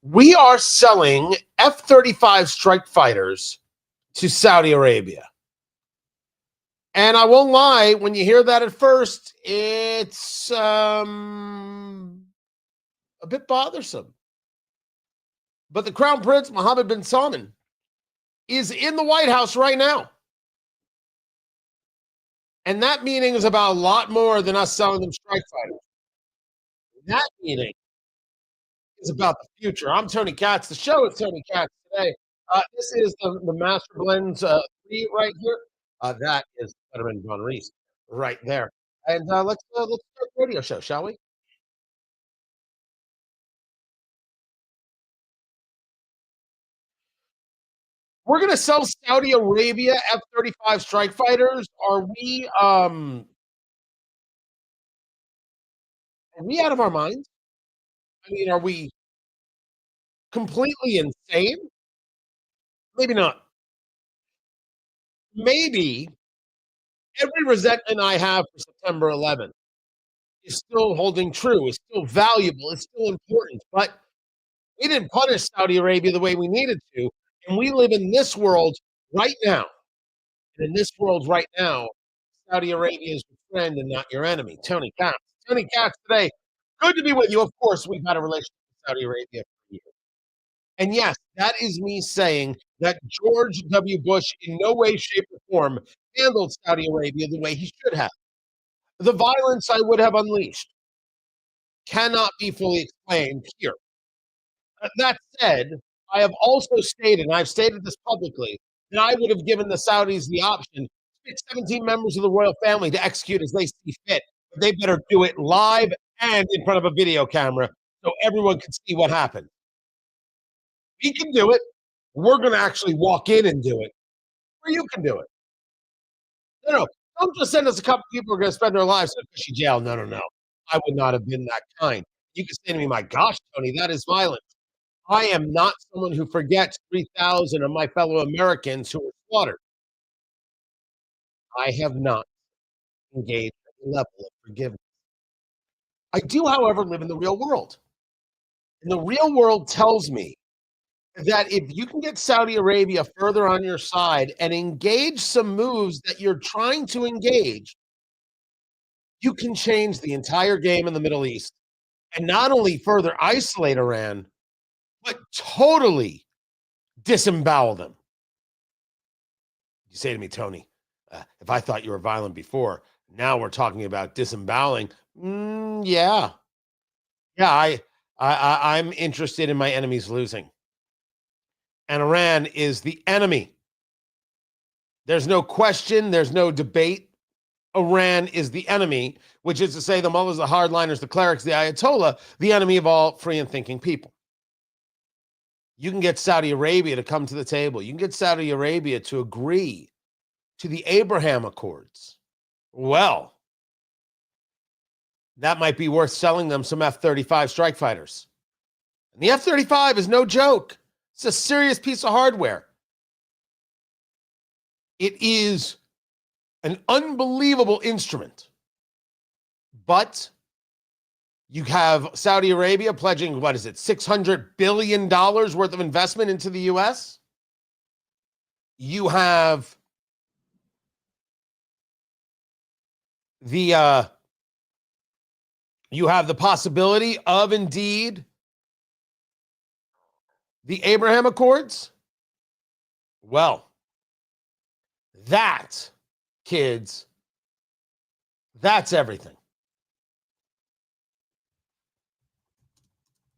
We are selling F-35 strike fighters to Saudi Arabia. And I won't lie, when you hear that at first, it's a bit bothersome. But the Crown Prince Mohammed Bin Salman is in the White House right now. And that meeting is about a lot more than us selling them strike fighters. That meeting is about the future. I'm Tony Katz. The show is Tony Katz today. This is the Master Blends 3 right here. That is Letterman Von Reese right there. And let's start the radio show, shall we? We're gonna sell Saudi Arabia F-35 strike fighters. Are we out of our minds? I mean, are we completely insane? Maybe not. Maybe every resentment I have for September 11th is still holding true, is still valuable, is still important. But we didn't punish Saudi Arabia the way we needed to. And we live in this world right now. And in this world right now, Saudi Arabia is your friend and not your enemy. Tony Katz. Tony Katz today. Good to be with you. Of course, we've had a relationship with Saudi Arabia for years. And yes, that is me saying that George W. Bush in no way, shape, or form handled Saudi Arabia the way he should have. The violence I would have unleashed cannot be fully explained here. That said, I have also stated, and I've stated this publicly, that I would have given the Saudis the option to pick 17 members of the royal family to execute as they see fit. But they better do it live and in front of a video camera so everyone can see what happened. We can do it. We're going to actually walk in and do it. Or you can do it. No, don't just send us a couple people who are going to spend their lives in a cushy jail. No, no, no. I would not have been that kind. You can say to me, my gosh, Tony, that is violent. I am not someone who forgets 3,000 of my fellow Americans who were slaughtered. I have not engaged at the level of forgiveness. I do, however, live in the real world. And the real world tells me that if you can get Saudi Arabia further on your side and engage some moves that you're trying to engage, you can change the entire game in the Middle East and not only further isolate Iran, but totally disembowel them. You say to me, Tony, if I thought you were violent before, now we're talking about disemboweling. Yeah. I'm interested in my enemies losing. And Iran is the enemy. There's no question. There's no debate. Iran is the enemy, which is to say the mullahs, the hardliners, the clerics, the Ayatollah, the enemy of all free and thinking people. You can get Saudi Arabia to come to the table. You can get Saudi Arabia to agree to the Abraham Accords. Well, that might be worth selling them some F-35 strike fighters. And the F-35 is no joke. It's a serious piece of hardware. It is an unbelievable instrument. But you have Saudi Arabia pledging, what is it, $600 billion worth of investment into the U.S.? You have the possibility of indeed the Abraham Accords. Well, that, kids, that's everything.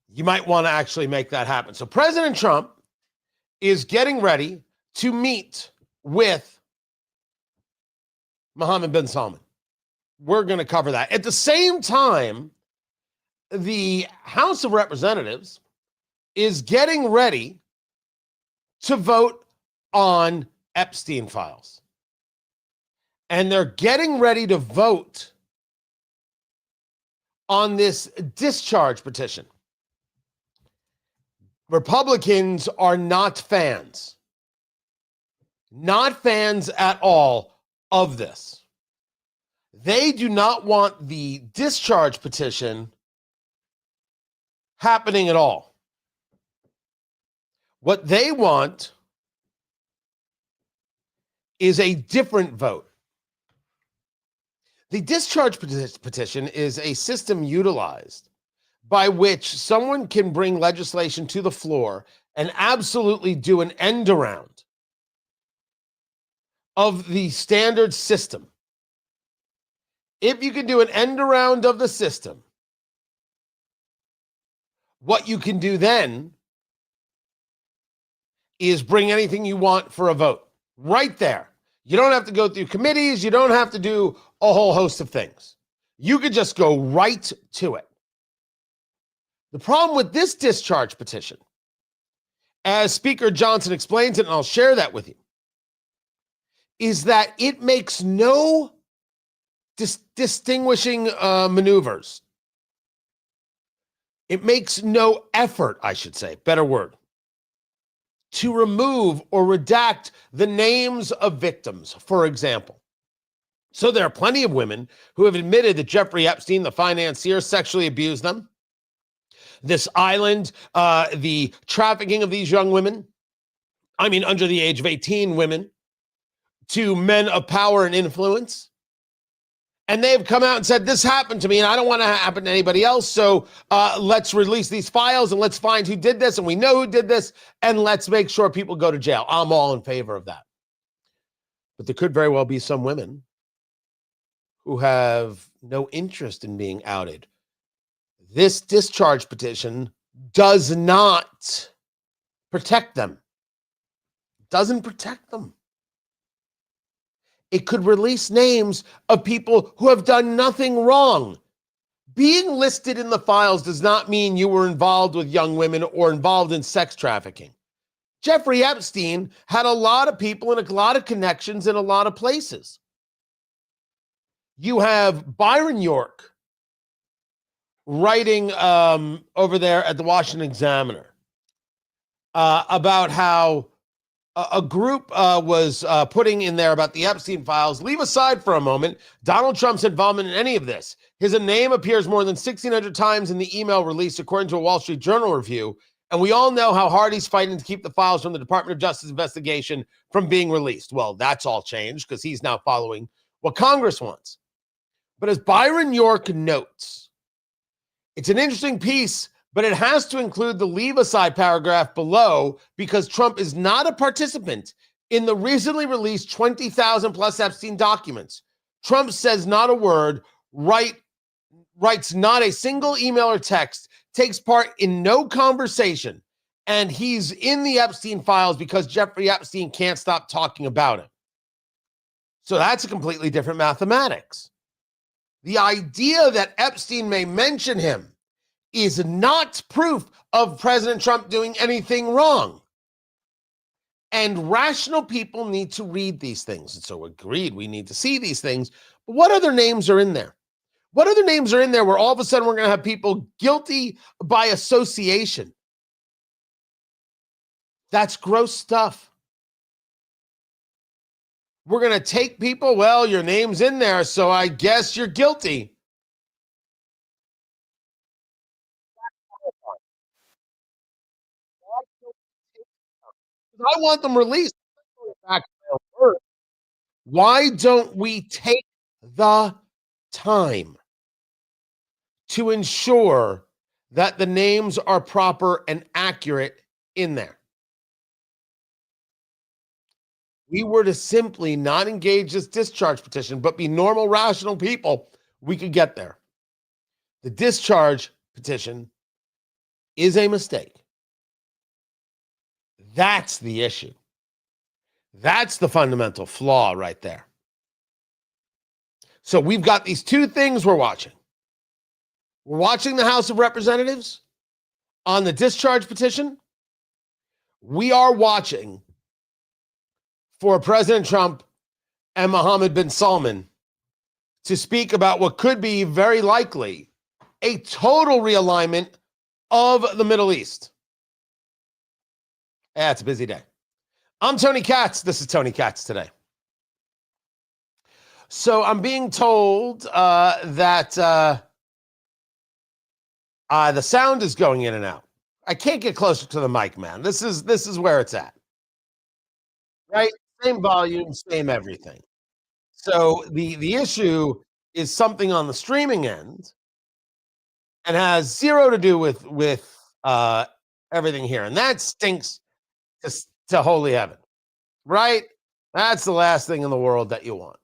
You might want to actually make that happen. So President Trump is getting ready to meet with Mohammed bin Salman. We're going to cover that. At the same time, the House of Representatives is getting ready to vote on Epstein Files. And they're getting ready to vote on this discharge petition. Republicans are not fans at all of this. They do not want the discharge petition happening at all. What they want is a different vote. The discharge petition is a system utilized by which someone can bring legislation to the floor and absolutely do an end around of the standard system. If you can do an end around of the system, what you can do then is bring anything you want for a vote right there. You don't have to go through committees. You don't have to do a whole host of things. You could just go right to it. The problem with this discharge petition, as Speaker Johnson explains it, and I'll share that with you, is that it makes no distinguishing maneuvers. It makes no effort, I should say, better word, to remove or redact the names of victims, for example. So there are plenty of women who have admitted that Jeffrey Epstein, the financier, sexually abused them. This island, the trafficking of these young women, I mean, under the age of 18 women, to men of power and influence. And they've come out and said, this happened to me and I don't want to happen to anybody else. So let's release these files and let's find who did this. And we know who did this. And let's make sure people go to jail. I'm all in favor of that. But there could very well be some women who have no interest in being outed. This discharge petition does not protect them. Doesn't protect them. It could release names of people who have done nothing wrong. Being listed in the files does not mean you were involved with young women or involved in sex trafficking. Jeffrey Epstein had a lot of people and a lot of connections in a lot of places. You have Byron York writing over there at the Washington Examiner about how a group was putting in there about the Epstein Files. Leave aside for a moment Donald Trump's involvement in any of this. His name appears more than 1,600 times in the email release, according to a Wall Street Journal review. And we all know how hard he's fighting to keep the files from the Department of Justice investigation from being released. Well, that's all changed because he's now following what Congress wants. But as Byron York notes, it's an interesting piece, but it has to include the leave aside paragraph below because Trump is not a participant in the recently released 20,000 plus Epstein documents. Trump says not a word, writes not a single email or text, takes part in no conversation, and he's in the Epstein files because Jeffrey Epstein can't stop talking about it. So that's a completely different mathematics. The idea that Epstein may mention him is not proof of President Trump doing anything wrong. And rational people need to read these things. And so agreed, we need to see these things. But what other names are in there? What other names are in there where all of a sudden we're going to have people guilty by association? That's gross stuff. We're going to take people, well, your name's in there, so I guess you're guilty. I want them released. Why don't we take the time to ensure that the names are proper and accurate in there? We were to simply not engage this discharge petition, but be normal, rational people, we could get there. The discharge petition is a mistake. That's the issue. That's the fundamental flaw right there. So we've got these two things we're watching. We're watching the House of Representatives on the discharge petition. We are watching for President Trump and Mohammed bin Salman to speak about what could be very likely a total realignment of the Middle East. Yeah, it's a busy day. I'm Tony Katz. This is Tony Katz Today. So I'm being told that the sound is going in and out. I can't get closer to the mic, man. This is where it's at. Right? Same volume, same everything. So the issue is something on the streaming end and has zero to do with uh everything here. And that stinks to holy heaven. Right? That's the last thing in the world that you want.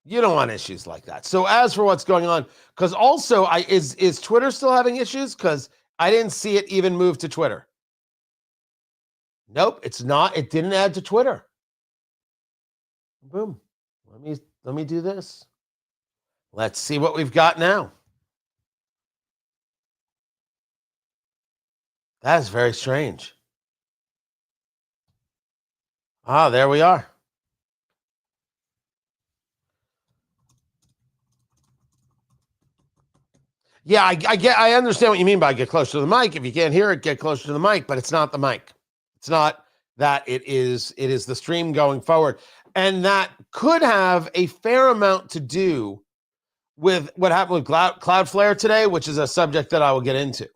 You don't want issues like that. So as for what's going on, because also is Twitter still having issues? Because I didn't see it even move to Twitter. Nope, it's not. It didn't add to Twitter. Boom. Let me do this. Let's see what we've got now. That is very strange. Ah, there we are. Yeah, I understand what you mean by get closer to the mic. If you can't hear it, get closer to the mic, but it's not the mic. It's not that. It is the stream going forward. And that could have a fair amount to do with what happened with Cloudflare today, which is a subject that I will get into.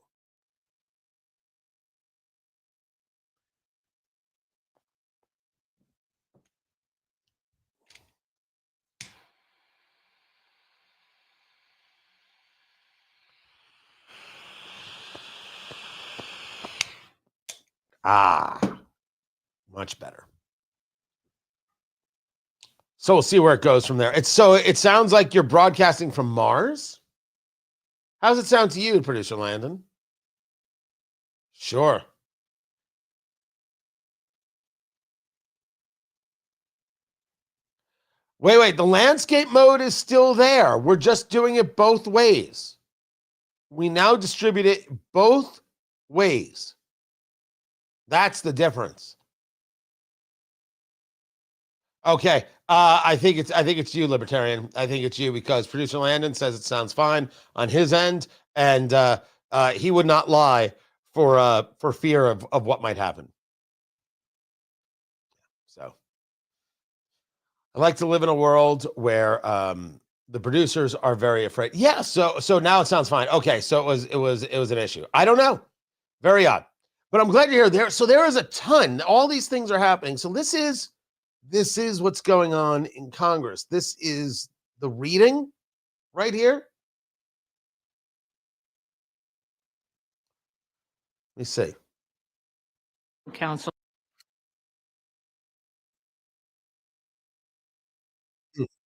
Ah, much better. So we'll see where it goes from there. It sounds like you're broadcasting from Mars. How's it sound to you, producer Landon? Sure. Wait. The landscape mode is still there. We're just doing it both ways. We now distribute it both ways. That's the difference. Okay. I think it's you, Libertarian. I think it's you because producer Landon says it sounds fine on his end, and he would not lie for fear of what might happen. So I like to live in a world where the producers are very afraid. Yeah. So now it sounds fine. Okay. So it was an issue. I don't know. Very odd. But I'm glad you're here. So there is a ton. All these things are happening. So this is what's going on in Congress. This is the reading right here. Let me see. Council.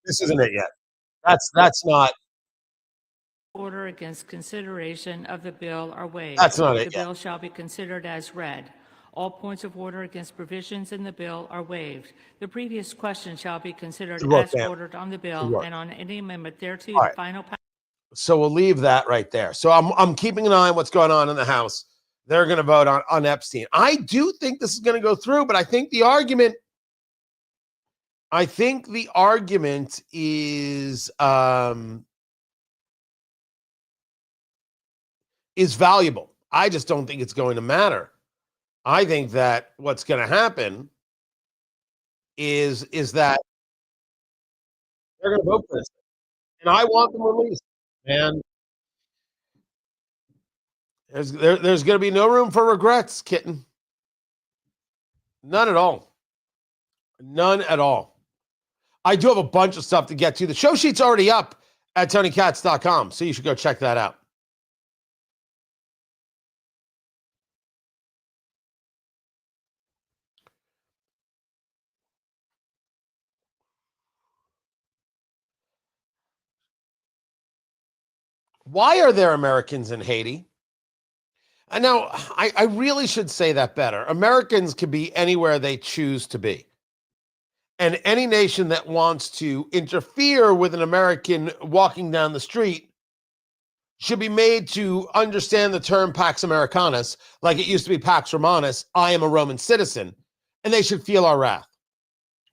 This isn't it yet. That's not. Order against consideration of the bill are waived. That's not it The yet. bill shall be considered as read. All points of order against provisions in the bill are waived. The previous question shall be considered as ordered on the bill and on any amendment thereto. The final. So we'll leave that right there. So I'm keeping an eye on what's going on in the House. They're going to vote on Epstein. I do think this is going to go through, but I think the argument is valuable. I just don't think it's going to matter. I think that what's going to happen is that they're going to vote for this, and I want them released. And there's going to be no room for regrets, kitten. None at all. None at all. I do have a bunch of stuff to get to. The show sheet's already up at TonyKatz.com, so you should go check that out. Why are there Americans in Haiti? And now, I really should say that better. Americans can be anywhere they choose to be. And any nation that wants to interfere with an American walking down the street should be made to understand the term Pax Americanus, like it used to be Pax Romanus, I am a Roman citizen, and they should feel our wrath.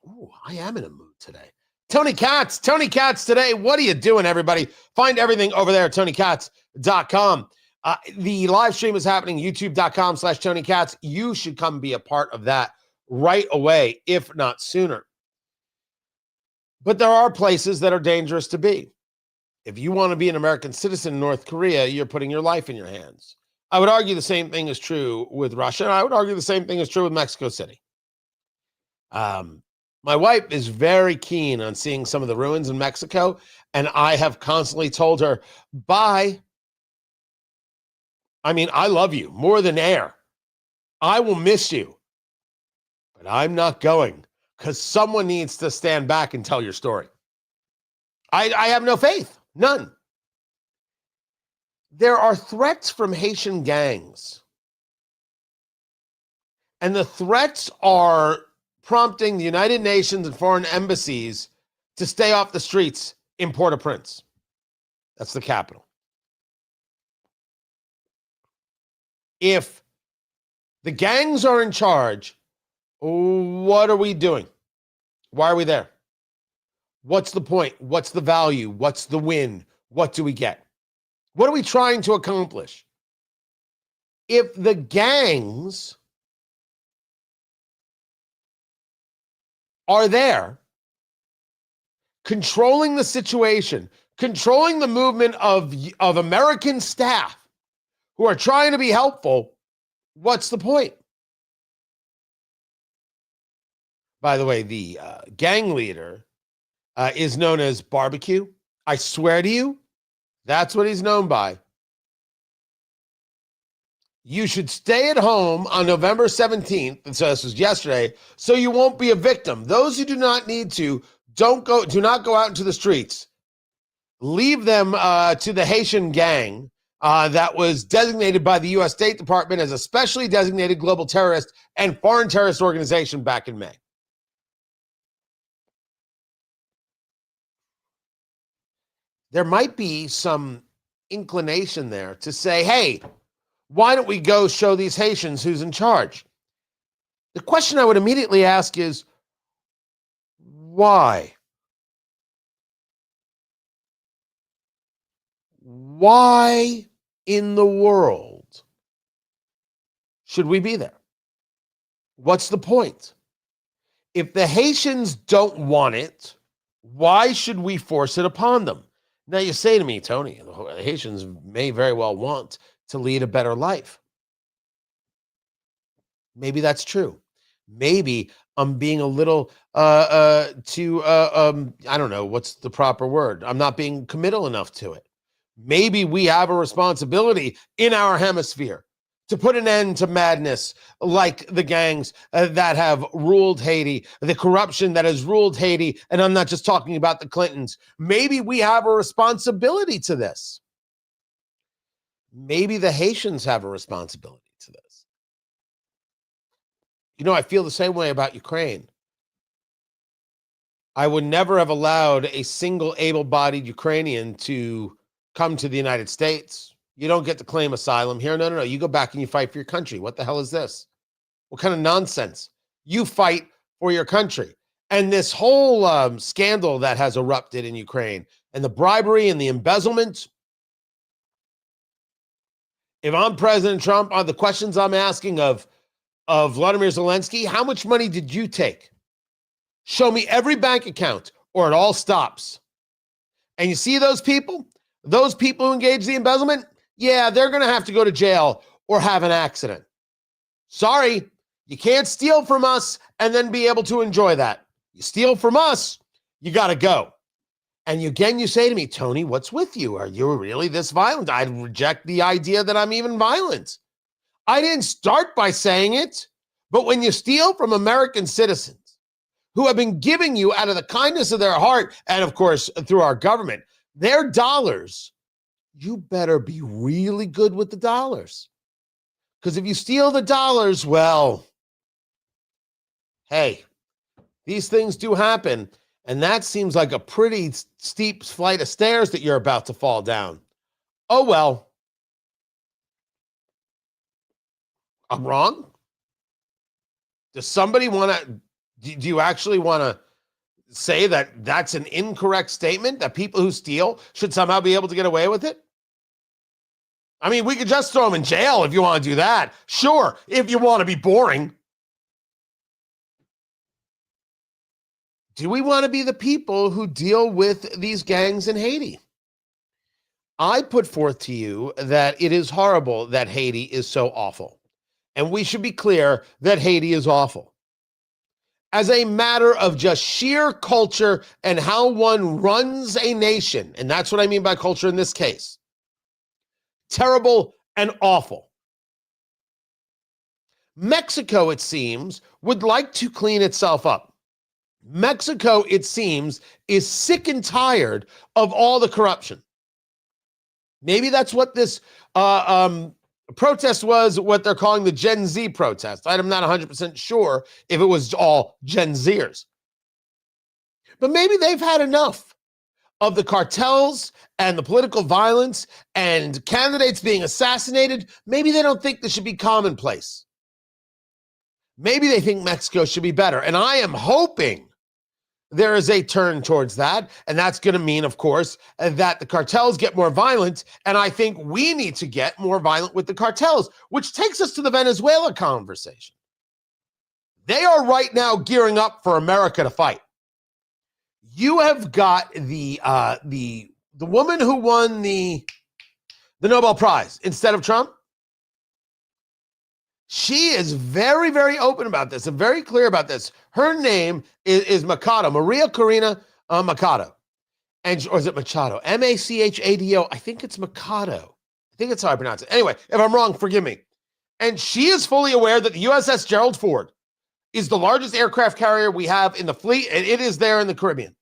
Ooh, I am in a mood today. Tony Katz today. What are you doing, everybody? Find everything over there at TonyKatz.com. The live stream is happening, youtube.com/Tony Katz. You should come be a part of that right away, if not sooner. But there are places that are dangerous to be. If you want to be an American citizen in North Korea, you're putting your life in your hands. I would argue the same thing is true with Russia. I would argue the same thing is true with Mexico City. My wife is very keen on seeing some of the ruins in Mexico, and I have constantly told her, bye. I mean, I love you more than air. I will miss you, but I'm not going because someone needs to stand back and tell your story. I have no faith, none. There are threats from Haitian gangs, and the threats are prompting the United Nations and foreign embassies to stay off the streets in Port-au-Prince. That's the capital. If the gangs are in charge, what are we doing? Why are we there? What's the point? What's the value? What's the win? What do we get? What are we trying to accomplish? If the gangs are there, controlling the situation, controlling the movement of American staff who are trying to be helpful, what's the point? By the way, the gang leader is known as Barbecue. I swear to you, that's what he's known by. You should stay at home on November 17th, and so this was yesterday, so you won't be a victim. Those who do not need to, do not go out into the streets. Leave them to the Haitian gang that was designated by the U.S. State Department as a specially designated global terrorist and foreign terrorist organization back in May. There might be some inclination there to say, hey, why don't we go show these Haitians who's in charge? The question I would immediately ask is, why? Why in the world should we be there? What's the point? If the Haitians don't want it, why should we force it upon them? Now you say to me, Tony, the Haitians may very well want to lead a better life. Maybe that's true. Maybe I'm being a little I don't know, what's the proper word? I'm not being committal enough to it. Maybe we have a responsibility in our hemisphere to put an end to madness like the gangs that have ruled Haiti, the corruption that has ruled Haiti, and I'm not just talking about the Clintons. Maybe we have a responsibility to this. Maybe the Haitians have a responsibility to this. You know, I feel the same way about Ukraine. I would never have allowed a single able-bodied Ukrainian to come to the United States. You don't get to claim asylum here. No. You go back and you fight for your country. What the hell is this? What kind of nonsense? You fight for your country. And this whole scandal that has erupted in Ukraine and the bribery and the embezzlement. If I'm President Trump, on the questions I'm asking of Vladimir Zelensky, how much money did you take? Show me every bank account or it all stops. And you see those people who engage the embezzlement, yeah, they're going to have to go to jail or have an accident. Sorry, you can't steal from us and then be able to enjoy that. You steal from us, you got to go. And again, you say to me, Tony, what's with you? Are you really this violent? I reject the idea that I'm even violent. I didn't start by saying it, but when you steal from American citizens who have been giving you out of the kindness of their heart, and of course, through our government, their dollars, you better be really good with the dollars. Because if you steal the dollars, well, hey, these things do happen. And that seems like a pretty steep flight of stairs that you're about to fall down. Oh, well. I'm wrong? Does somebody want to, do you actually want to say that that's an incorrect statement, that people who steal should somehow be able to get away with it? I mean, we could just throw them in jail if you want to do that. Sure, if you want to be boring. Do we want to be the people who deal with these gangs in Haiti? I put forth to you that it is horrible that Haiti is so awful. And we should be clear that Haiti is awful. As a matter of just sheer culture and how one runs a nation, and that's what I mean by culture in this case, terrible and awful. Mexico, it seems, would like to clean itself up. Mexico, it seems, is sick and tired of all the corruption. Maybe that's what this protest was, what they're calling the Gen Z protest. I'm not 100% sure if it was all Gen Zers. But maybe they've had enough of the cartels and the political violence and candidates being assassinated. Maybe they don't think this should be commonplace. Maybe they think Mexico should be better. And I am hoping there is a turn towards that. And that's going to mean, of course, that the cartels get more violent. And I think we need to get more violent with the cartels, which takes us to the Venezuela conversation. They are right now gearing up for America to fight. You have got the woman who won the Nobel Prize instead of Trump. She is very, very open about this and very clear about this. Her name is Machado, Maria Corina Machado. Or is it Machado? Machado. I think it's Machado. I think that's how I pronounce it. Anyway, if I'm wrong, forgive me. And she is fully aware that the USS Gerald Ford is the largest aircraft carrier we have in the fleet, and it is there in the Caribbean.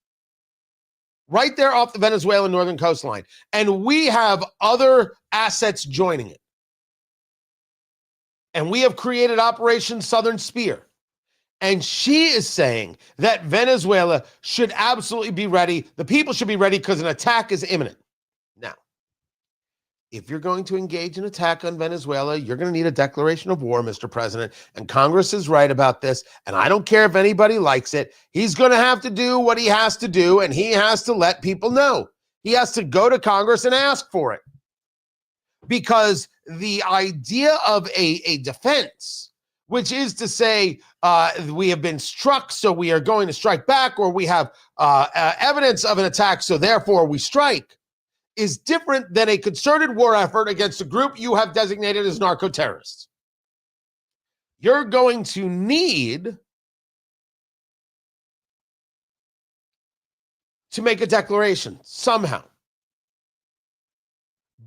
Right there off the Venezuelan northern coastline. And we have other assets joining it. And we have created Operation Southern Spear. And she is saying that Venezuela should absolutely be ready. The people should be ready because an attack is imminent. Now, if you're going to engage in an attack on Venezuela, you're going to need a declaration of war, Mr. President. And Congress is right about this. And I don't care if anybody likes it. He's going to have to do what he has to do, and he has to let people know. He has to go to Congress and ask for it. Because the idea of a defense, which is to say we have been struck, so we are going to strike back, or we have evidence of an attack, so therefore we strike, is different than a concerted war effort against a group you have designated as narco-terrorists. You're going to need to make a declaration somehow.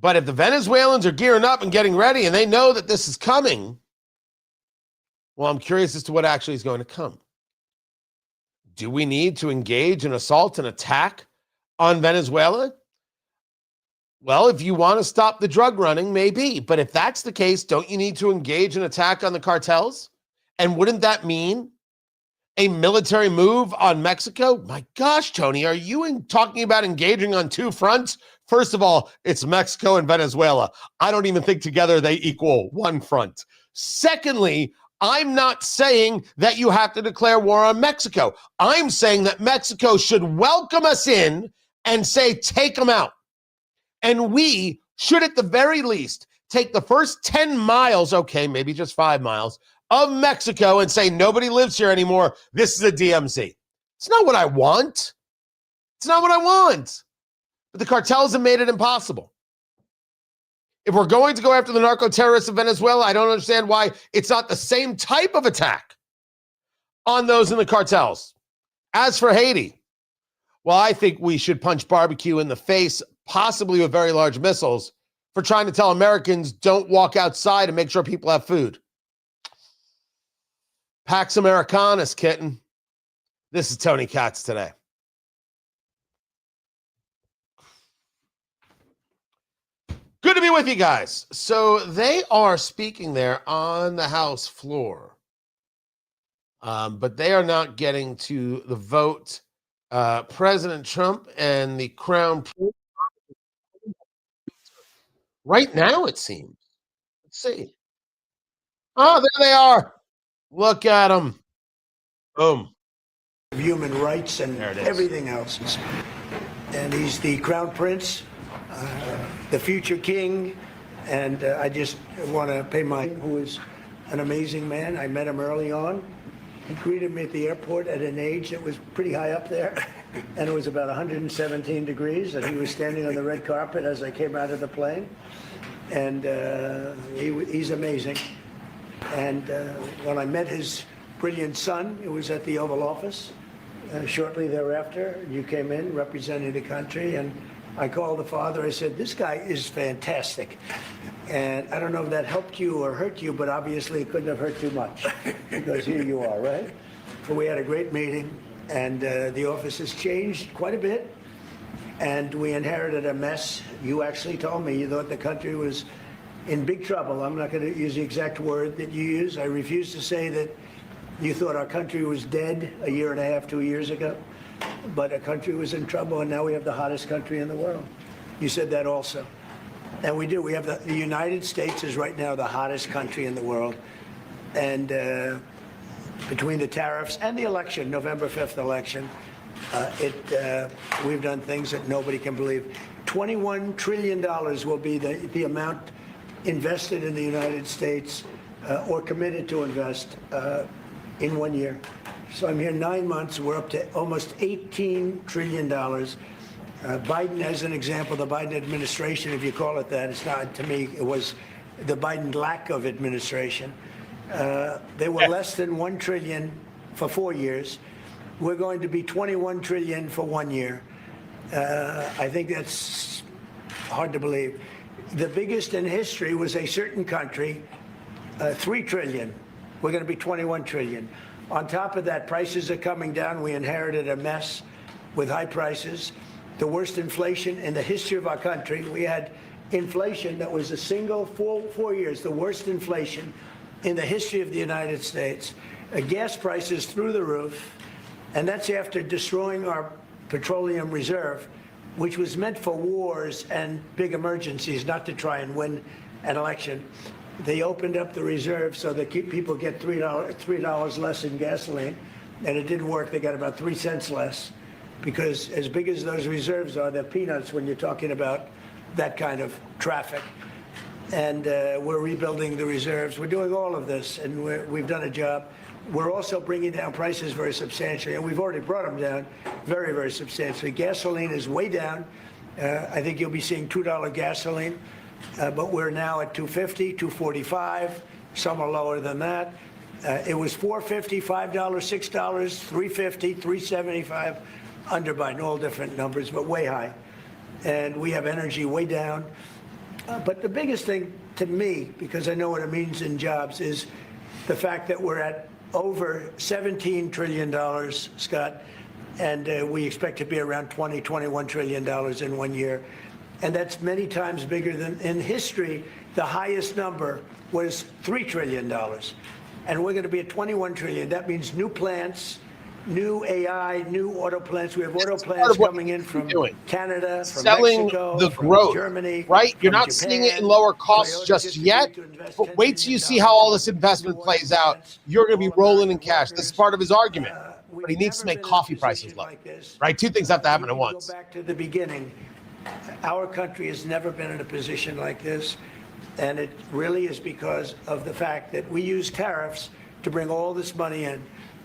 But if the Venezuelans are gearing up and getting ready and they know that this is coming, well, I'm curious as to what actually is going to come. Do we need to engage in assault and attack on Venezuela? Well, if you want to stop the drug running, maybe. But if that's the case, don't you need to engage in attack on the cartels? And wouldn't that mean a military move on Mexico? My gosh, Tony, are you talking about engaging on two fronts? First of all, it's Mexico and Venezuela. I don't even think together they equal one front. Secondly, I'm not saying that you have to declare war on Mexico. I'm saying that Mexico should welcome us in and say, take them out. And we should, at the very least, take the first 10 miles, okay, maybe just 5 miles, of Mexico and say, nobody lives here anymore. This is a DMZ. It's not what I want. It's not what I want. But the cartels have made it impossible. If we're going to go after the narco-terrorists of Venezuela, I don't understand why it's not the same type of attack on those in the cartels. As for Haiti, well, I think we should punch barbecue in the face, possibly with very large missiles, for trying to tell Americans don't walk outside and make sure people have food. Pax Americanus, kitten. This is Tony Katz today. Good to be with you guys. So they are speaking there on the House floor, but they are not getting to the vote. President Trump and the Crown Prince right now, it seems. Let's see. Oh, there they are. Look at them. Boom. Human rights and everything else. And he's the Crown Prince, the future king, and I just want to pay who is an amazing man. I met him early on. He greeted me at the airport at an age that was pretty high up there. and it was about 117 degrees, and he was standing on the red carpet as I came out of the plane, and he's amazing. And when I met his brilliant son, it was at the Oval Office. Shortly thereafter, you came in representing the country, and I called the father. I said, this guy is fantastic. And I don't know if that helped you or hurt you, but obviously it couldn't have hurt too much, because here you are, right? So we had a great meeting, and the office has changed quite a bit, and we inherited a mess. You actually told me you thought the country was in big trouble. I'm not going to use the exact word that you use. I refuse to say that you thought our country was dead a year and a half, 2 years ago, but our country was in trouble, and now we have the hottest country in the world. You said that also. And we do. We have the United States is right now the hottest country in the world. And between the tariffs and the election, November 5th election, we've done things that nobody can believe. $21 trillion will be the amount invested in the United States or committed to invest in 1 year. So I'm here 9 months. We're up to almost $18 trillion. Biden, as an example, the Biden administration, if you call it that, it's not, to me, it was the Biden lack of administration. They were less than 1 trillion for 4 years. We're going to be 21 trillion for 1 year. I think that's hard to believe. The biggest in history was a certain country, 3 trillion. We're going to be 21 trillion. On top of that, prices are coming down. We inherited a mess with high prices, the worst inflation in the history of our country. We had inflation that was a single 4 years, the worst inflation in the history of the United States. Gas prices through the roof, and that's after destroying our petroleum reserve, which was meant for wars and big emergencies, not to try and win an election. They opened up the reserve so that people get $3 less in gasoline, and it didn't work. They got about 3 cents less, because as big as those reserves are, they're peanuts when you're talking about that kind of traffic. And we're rebuilding the reserves. We're doing all of this, and we've done a job. We're also bringing down prices very substantially, and we've already brought them down very, very substantially. Gasoline is way down. I think you'll be seeing $2 gasoline, but we're now at $2.50, $2.45. Some are lower than that. It was $4.50, $5, $6, $3.50, $3.75 under Biden, all different numbers, but way high. And we have energy way down. But the biggest thing to me, because I know what it means in jobs, is the fact that we're at over $17 trillion, Scott, and we expect to be around $21 trillion in 1 year. And that's many times bigger than in history. The highest number was $3 trillion. And we're going to be at 21 trillion. That means new plants, new AI, new auto plants. We have auto plants coming in from Canada, from selling Mexico, the from growth, Germany, right? You're from not Japan. seeing it in lower costs Toyota just yet, but wait till you see how all this investment plays out. You're going to be rolling in cash. This is part of his argument, but he needs to make coffee prices low, right? Two things have to happen at once. Go back to the beginning. Our country has never been in a position like this, and it really is because of the fact that we use tariffs to bring all this money in.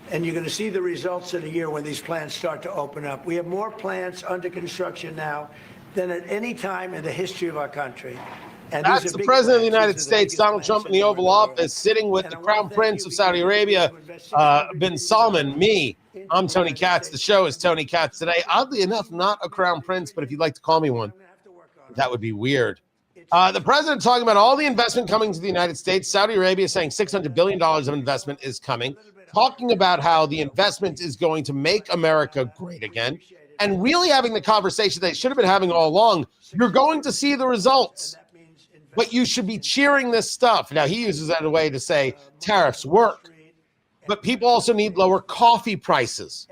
And you're going to see the results in a year when these plants start to open up. We have more plants under construction now than at any time in the history of our country. And that's the President of the United States, Donald Trump, in the Oval Office, sitting with the Crown Prince of Saudi Arabia, Bin Salman. I'm Tony Katz. The show is Tony Katz Today. Oddly enough, not a Crown Prince, but if you'd like to call me one, that would be weird. The president talking about all the investment coming to the United States. Saudi Arabia saying $600 billion of investment is coming. Talking about how the investment is going to make America great again. And really having the conversation they should have been having all along. You're going to see the results. But you should be cheering this stuff. Now, he uses that as a way to say tariffs work. But people also need lower coffee prices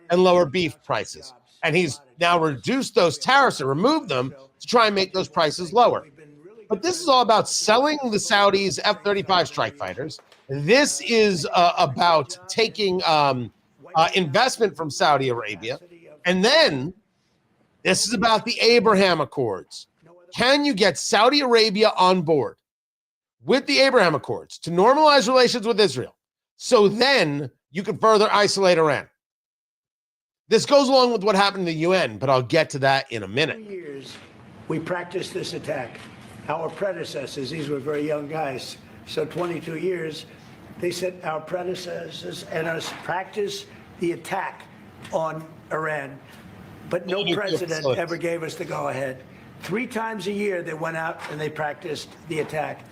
and lower beef prices. And he's now reduced those tariffs and removed them to try and make those prices lower. But this is all about selling the Saudis F-35 strike fighters. This is about taking investment from Saudi Arabia. And then this is about the Abraham Accords. Can you get Saudi Arabia on board with the Abraham Accords to normalize relations with Israel so then you can further isolate Iran? This goes along with what happened in the UN, but I'll get to that in a minute. For years, we practiced this attack. Our predecessors, these were very young guys, so 22 years, they said our predecessors and us practiced the attack on Iran, but no president ever gave us the go-ahead. 3 times a year they went out and they practiced the attack.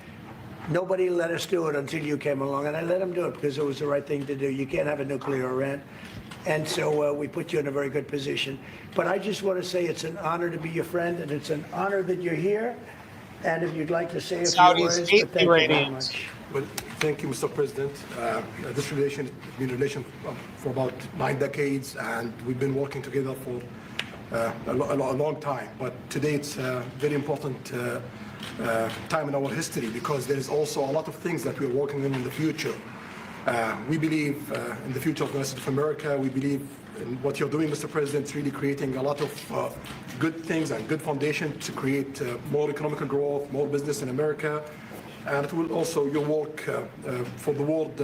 Nobody let us do it until you came along, and I let them do it because it was the right thing to do. You can't have a nuclear Iran. And so we put you in a very good position. But I just want to say it's an honor to be your friend, and it's an honor that you're here. And if you'd like to say a few words, but thank you very much. Well, thank you, Mr. President. This relation has been a relation for about 9 decades, and we've been working together for a long time. But today it's a very important time in our history because there is also a lot of things that we're working on in the future. We believe in the future of the United States of America. We believe in what you're doing, Mr. President. It's really creating a lot of good things and good foundation to create more economic growth, more business in America. And it will also your work for the world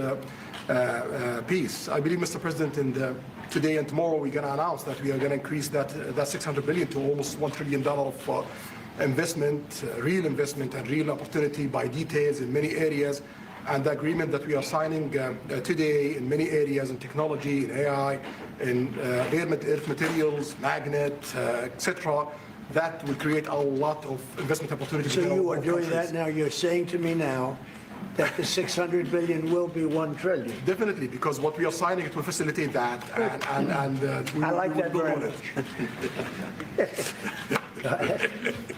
peace. I believe, Mr. President, today and tomorrow we're going to announce that we are going to increase that $600 billion to almost $1 trillion of investment, real investment and real opportunity by details in many areas. And the agreement that we are signing today in many areas in technology, in AI, in rare earth materials, magnet, etc., that will create a lot of investment opportunities. So you are doing that now. You're saying to me now that the $600 billion will be $1 trillion. Definitely, because what we are signing, it will facilitate that. And I like that very much.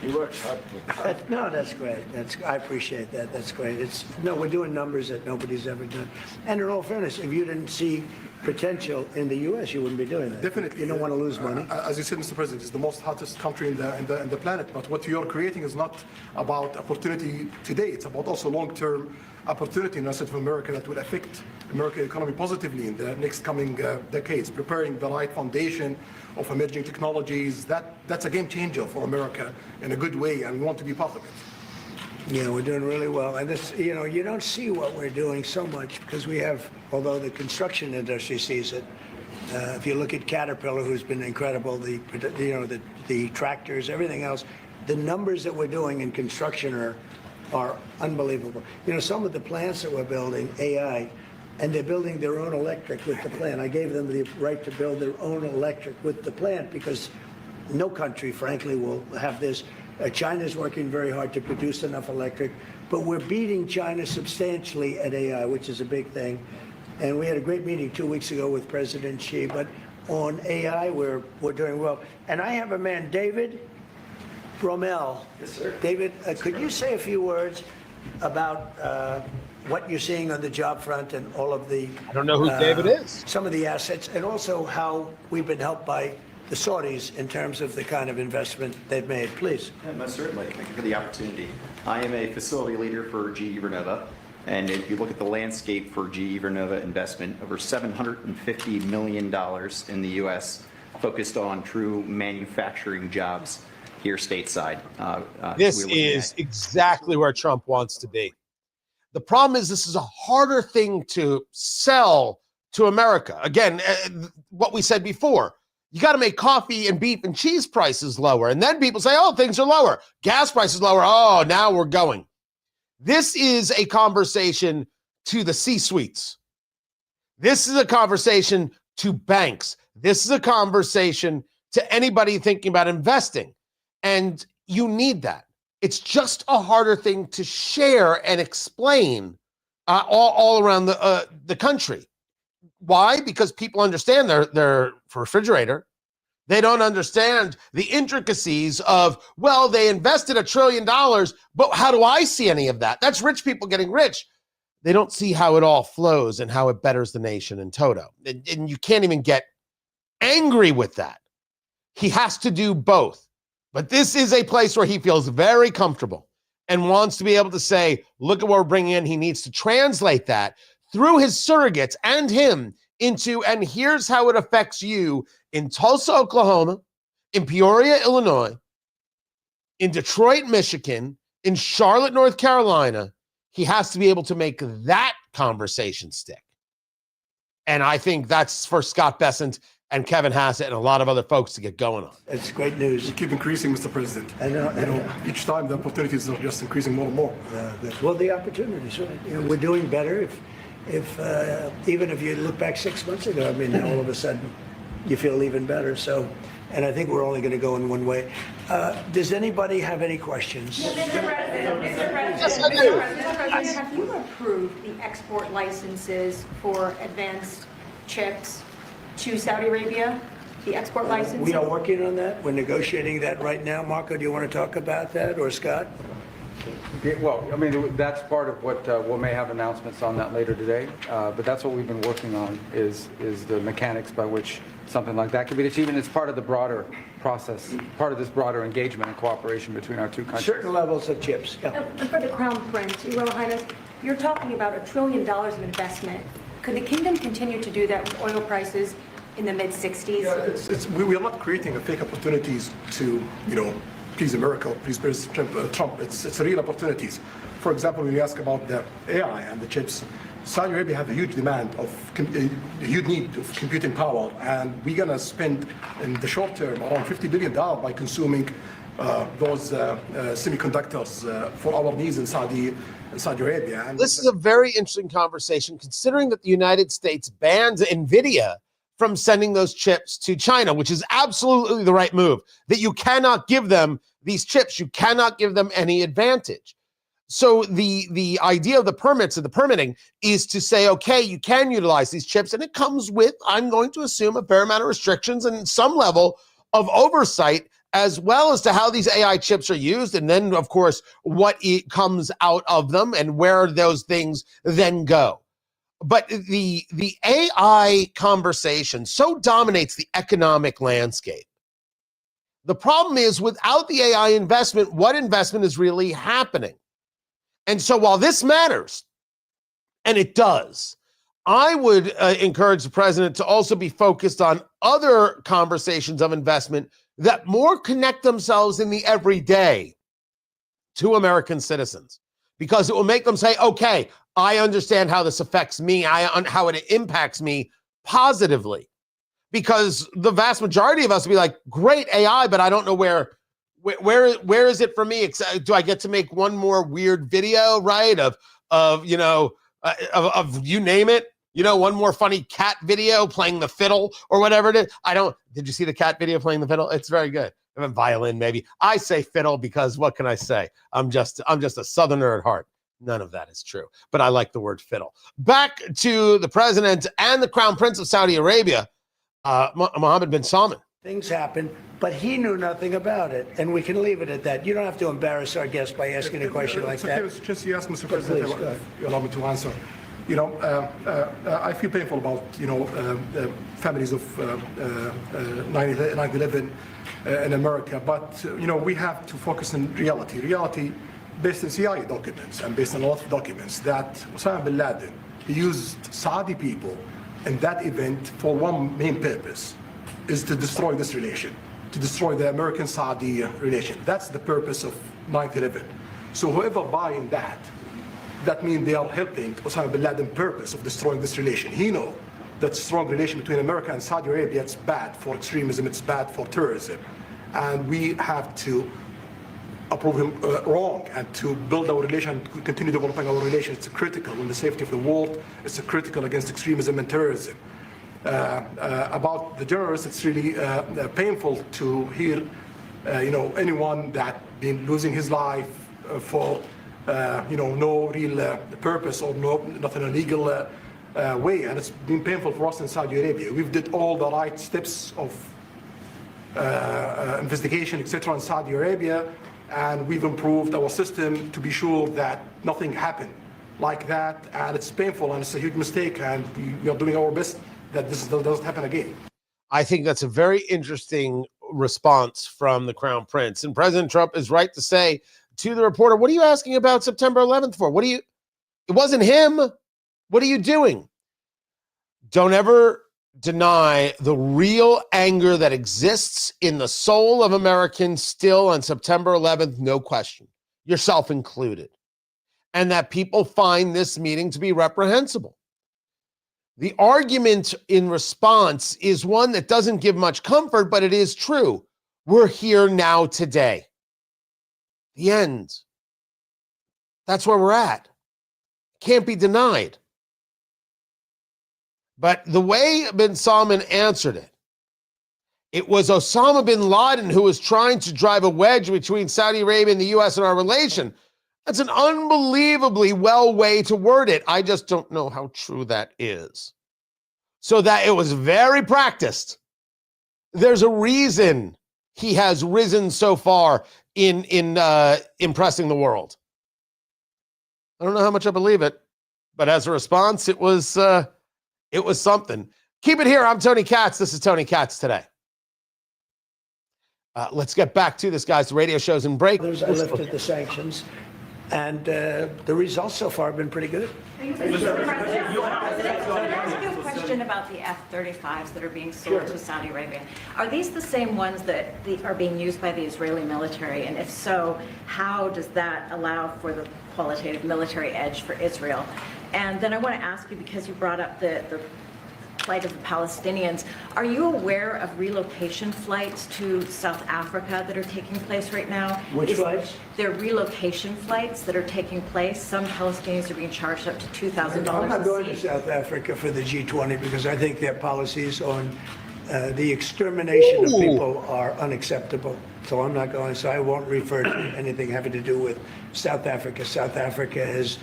He works hard. No, that's great. I appreciate that. That's great. We're doing numbers that nobody's ever done. And in all fairness, if you didn't see potential in the U.S., you wouldn't be doing that. Definitely. You don't want to lose money. As you said, Mr. President, it's the most hottest country in the planet. But what you're creating is not about opportunity today. It's about also long-term opportunity in the United States of America that will affect American economy positively in the next coming decades, preparing the right foundation of emerging technologies. That's a game changer for America in a good way, and we want to be part of it. Yeah, we're doing really well. And this, you don't see what we're doing so much because we have, although the construction industry sees it. If you look at Caterpillar, who's been incredible, the tractors, everything else, the numbers that we're doing in construction are unbelievable. Some of the plants that we're building, AI, and they're building their own electric with the plant. I gave them the right to build their own electric with the plant because no country, frankly, will have this. China's working very hard to produce enough electric, but we're beating China substantially at AI, which is a big thing. And we had a great meeting 2 weeks ago with President Xi, but on AI, we're doing well. And I have a man, David Bromell. Yes, sir. David, could you say a few words about what you're seeing on the job front and all of the... I don't know who David is. Some of the assets, and also how we've been helped by the Saudis in terms of the kind of investment they've made. Please. Yeah, most certainly. Thank you for the opportunity. I am a facility leader for GE Vernova. And if you look at the landscape for GE Vernova investment, over $750 million in the U.S. focused on true manufacturing jobs here stateside. This is exactly where Trump wants to be. The problem is this is a harder thing to sell to America. Again, what we said before, you got to make coffee and beef and cheese prices lower. And then people say, oh, things are lower. Gas prices lower. Oh, now we're going. This is a conversation to the C-suites. This is a conversation to banks. This is a conversation to anybody thinking about investing. And you need that. It's just a harder thing to share and explain all around the country. Why? Because people understand their refrigerator. They don't understand the intricacies of, well, they invested $1 trillion, but how do I see any of that? That's rich people getting rich. They don't see how it all flows and how it betters the nation in toto. And you can't even get angry with that. He has to do both. But this is a place where he feels very comfortable and wants to be able to say, look at what we're bringing in. He needs to translate that through his surrogates and him into, and here's how it affects you in Tulsa, Oklahoma, in Peoria, Illinois, in Detroit, Michigan, in Charlotte, North Carolina. He has to be able to make that conversation stick. And I think that's for Scott Bessent and Kevin Hassett and a lot of other folks to get going on. It's great news. You keep increasing, Mr. President. I know. Each time the opportunities are just increasing more and more. Well, the opportunities, right? We're doing better. If even if you look back 6 months ago, I mean, all of a sudden you feel even better. So, and I think we're only going to go in one way. Does anybody have any questions? Mr. President, Yes, I do. Mr. President, have you approved the export licenses for advanced chips to Saudi Arabia? The export licenses? We are working on that. We're negotiating that right now. Marco, do you want to talk about that, or Scott? Yeah, well, I mean, that's part of what we may have announcements on that later today. But that's what we've been working on is the mechanics by which something like that can be achieved. And it's part of the broader process, part of this broader engagement and cooperation between our two countries. Certain levels of chips. Yeah. And for the Crown Prince, Your Royal Highness, you're talking about $1 trillion of investment. Could the kingdom continue to do that with oil prices in the mid-60s? Yeah, we are not creating fake opportunities to, please America, please President Trump. It's real opportunities. For example, when you ask about the AI and the chips, Saudi Arabia have a huge demand a huge need of computing power, and we're going to spend in the short term around $50 billion by consuming those semiconductors for our needs in Saudi Arabia. And This is a very interesting conversation, considering that the United States bans NVIDIA from sending those chips to China, which is absolutely the right move, that you cannot give them these chips. You cannot give them any advantage. So the idea of the permits and the permitting is to say, okay, you can utilize these chips, and it comes with, I'm going to assume, a fair amount of restrictions and some level of oversight, as well as to how these AI chips are used, and then, of course, what comes out of them and where those things then go. But the AI conversation so dominates the economic landscape. The problem is, without the AI investment, what investment is really happening? And so while this matters, and it does, I would encourage the president to also be focused on other conversations of investment that more connect themselves in the everyday to American citizens, because it will make them say, okay, I understand how this affects me, how it impacts me positively. Because the vast majority of us will be like, great AI, but I don't know where is it for me? Do I get to make one more weird video, right? Of you name it, one more funny cat video playing the fiddle or whatever it is. Did you see the cat video playing the fiddle? It's very good. I mean, violin, maybe. I say fiddle because what can I say? I'm just a Southerner at heart. None of that is true, but I like the word fiddle. Back to the president and the Crown Prince of Saudi Arabia, Mohammed bin Salman. Things happen, but he knew nothing about it, and we can leave it at that. You don't have to embarrass our guest by asking a question like that. Just you ask, Mr. President, you allow me to answer. I feel painful about families of 9/11 in America, but we have to focus on reality. Reality based on CIA documents and based on a lot of documents that Osama bin Laden used Saudi people in that event for one main purpose, is to destroy this relation, to destroy the American-Saudi relation. That's the purpose of 9/11. So whoever buying that means they are helping Osama bin Laden's purpose of destroying this relation. He knows that strong relation between America and Saudi Arabia, it's bad for extremism, it's bad for terrorism. And we have to approve him wrong and to build our relation, continue developing our relation. It's critical in the safety of the world. It's critical against extremism and terrorism. About the journalists, it's really painful to hear, anyone that been losing his life for, no real purpose or not in a legal way. And it's been painful for us in Saudi Arabia. We've did all the right steps of investigation, etc. in Saudi Arabia, and we've improved our system to be sure that nothing happened like that. And it's painful and it's a huge mistake, and we are doing our best that this doesn't happen again. I think that's a very interesting response from the Crown Prince. And President Trump is right to say to the reporter, what are you asking about September 11th for? It wasn't him. What are you doing? Don't ever deny the real anger that exists in the soul of Americans still on September 11th, no question, yourself included, and that people find this meeting to be reprehensible. The argument in response is one that doesn't give much comfort, but it is true. We're here now today. The end. That's where we're at. Can't be denied. But the way bin Salman answered it, it was Osama bin Laden who was trying to drive a wedge between Saudi Arabia and the U.S. in our relation. That's an unbelievably well way to word it. I just don't know how true that is. So that it was very practiced. There's a reason he has risen so far in impressing the world. I don't know how much I believe it, but as a response, it was something. Keep it here. I'm Tony Katz. This is Tony Katz Today. Let's get back to this, guys. The radio show's in break. I lifted the sanctions, and the results so far have been pretty good. Question about the F-35s that are being sold to Saudi Arabia. Are these the same ones that are being used by the Israeli military? And if so, how does that allow for the qualitative military edge for Israel? And then I want to ask you, because you brought up the plight of the Palestinians, are you aware of relocation flights to South Africa that are taking place right now? Which flights? There are relocation flights that are taking place. Some Palestinians are being charged up to $2,000 I'm not going a to seat. South Africa for the G20 because I think their policies on the extermination of people are unacceptable. So I'm not going, so I won't refer to anything having to do with South Africa. South Africa has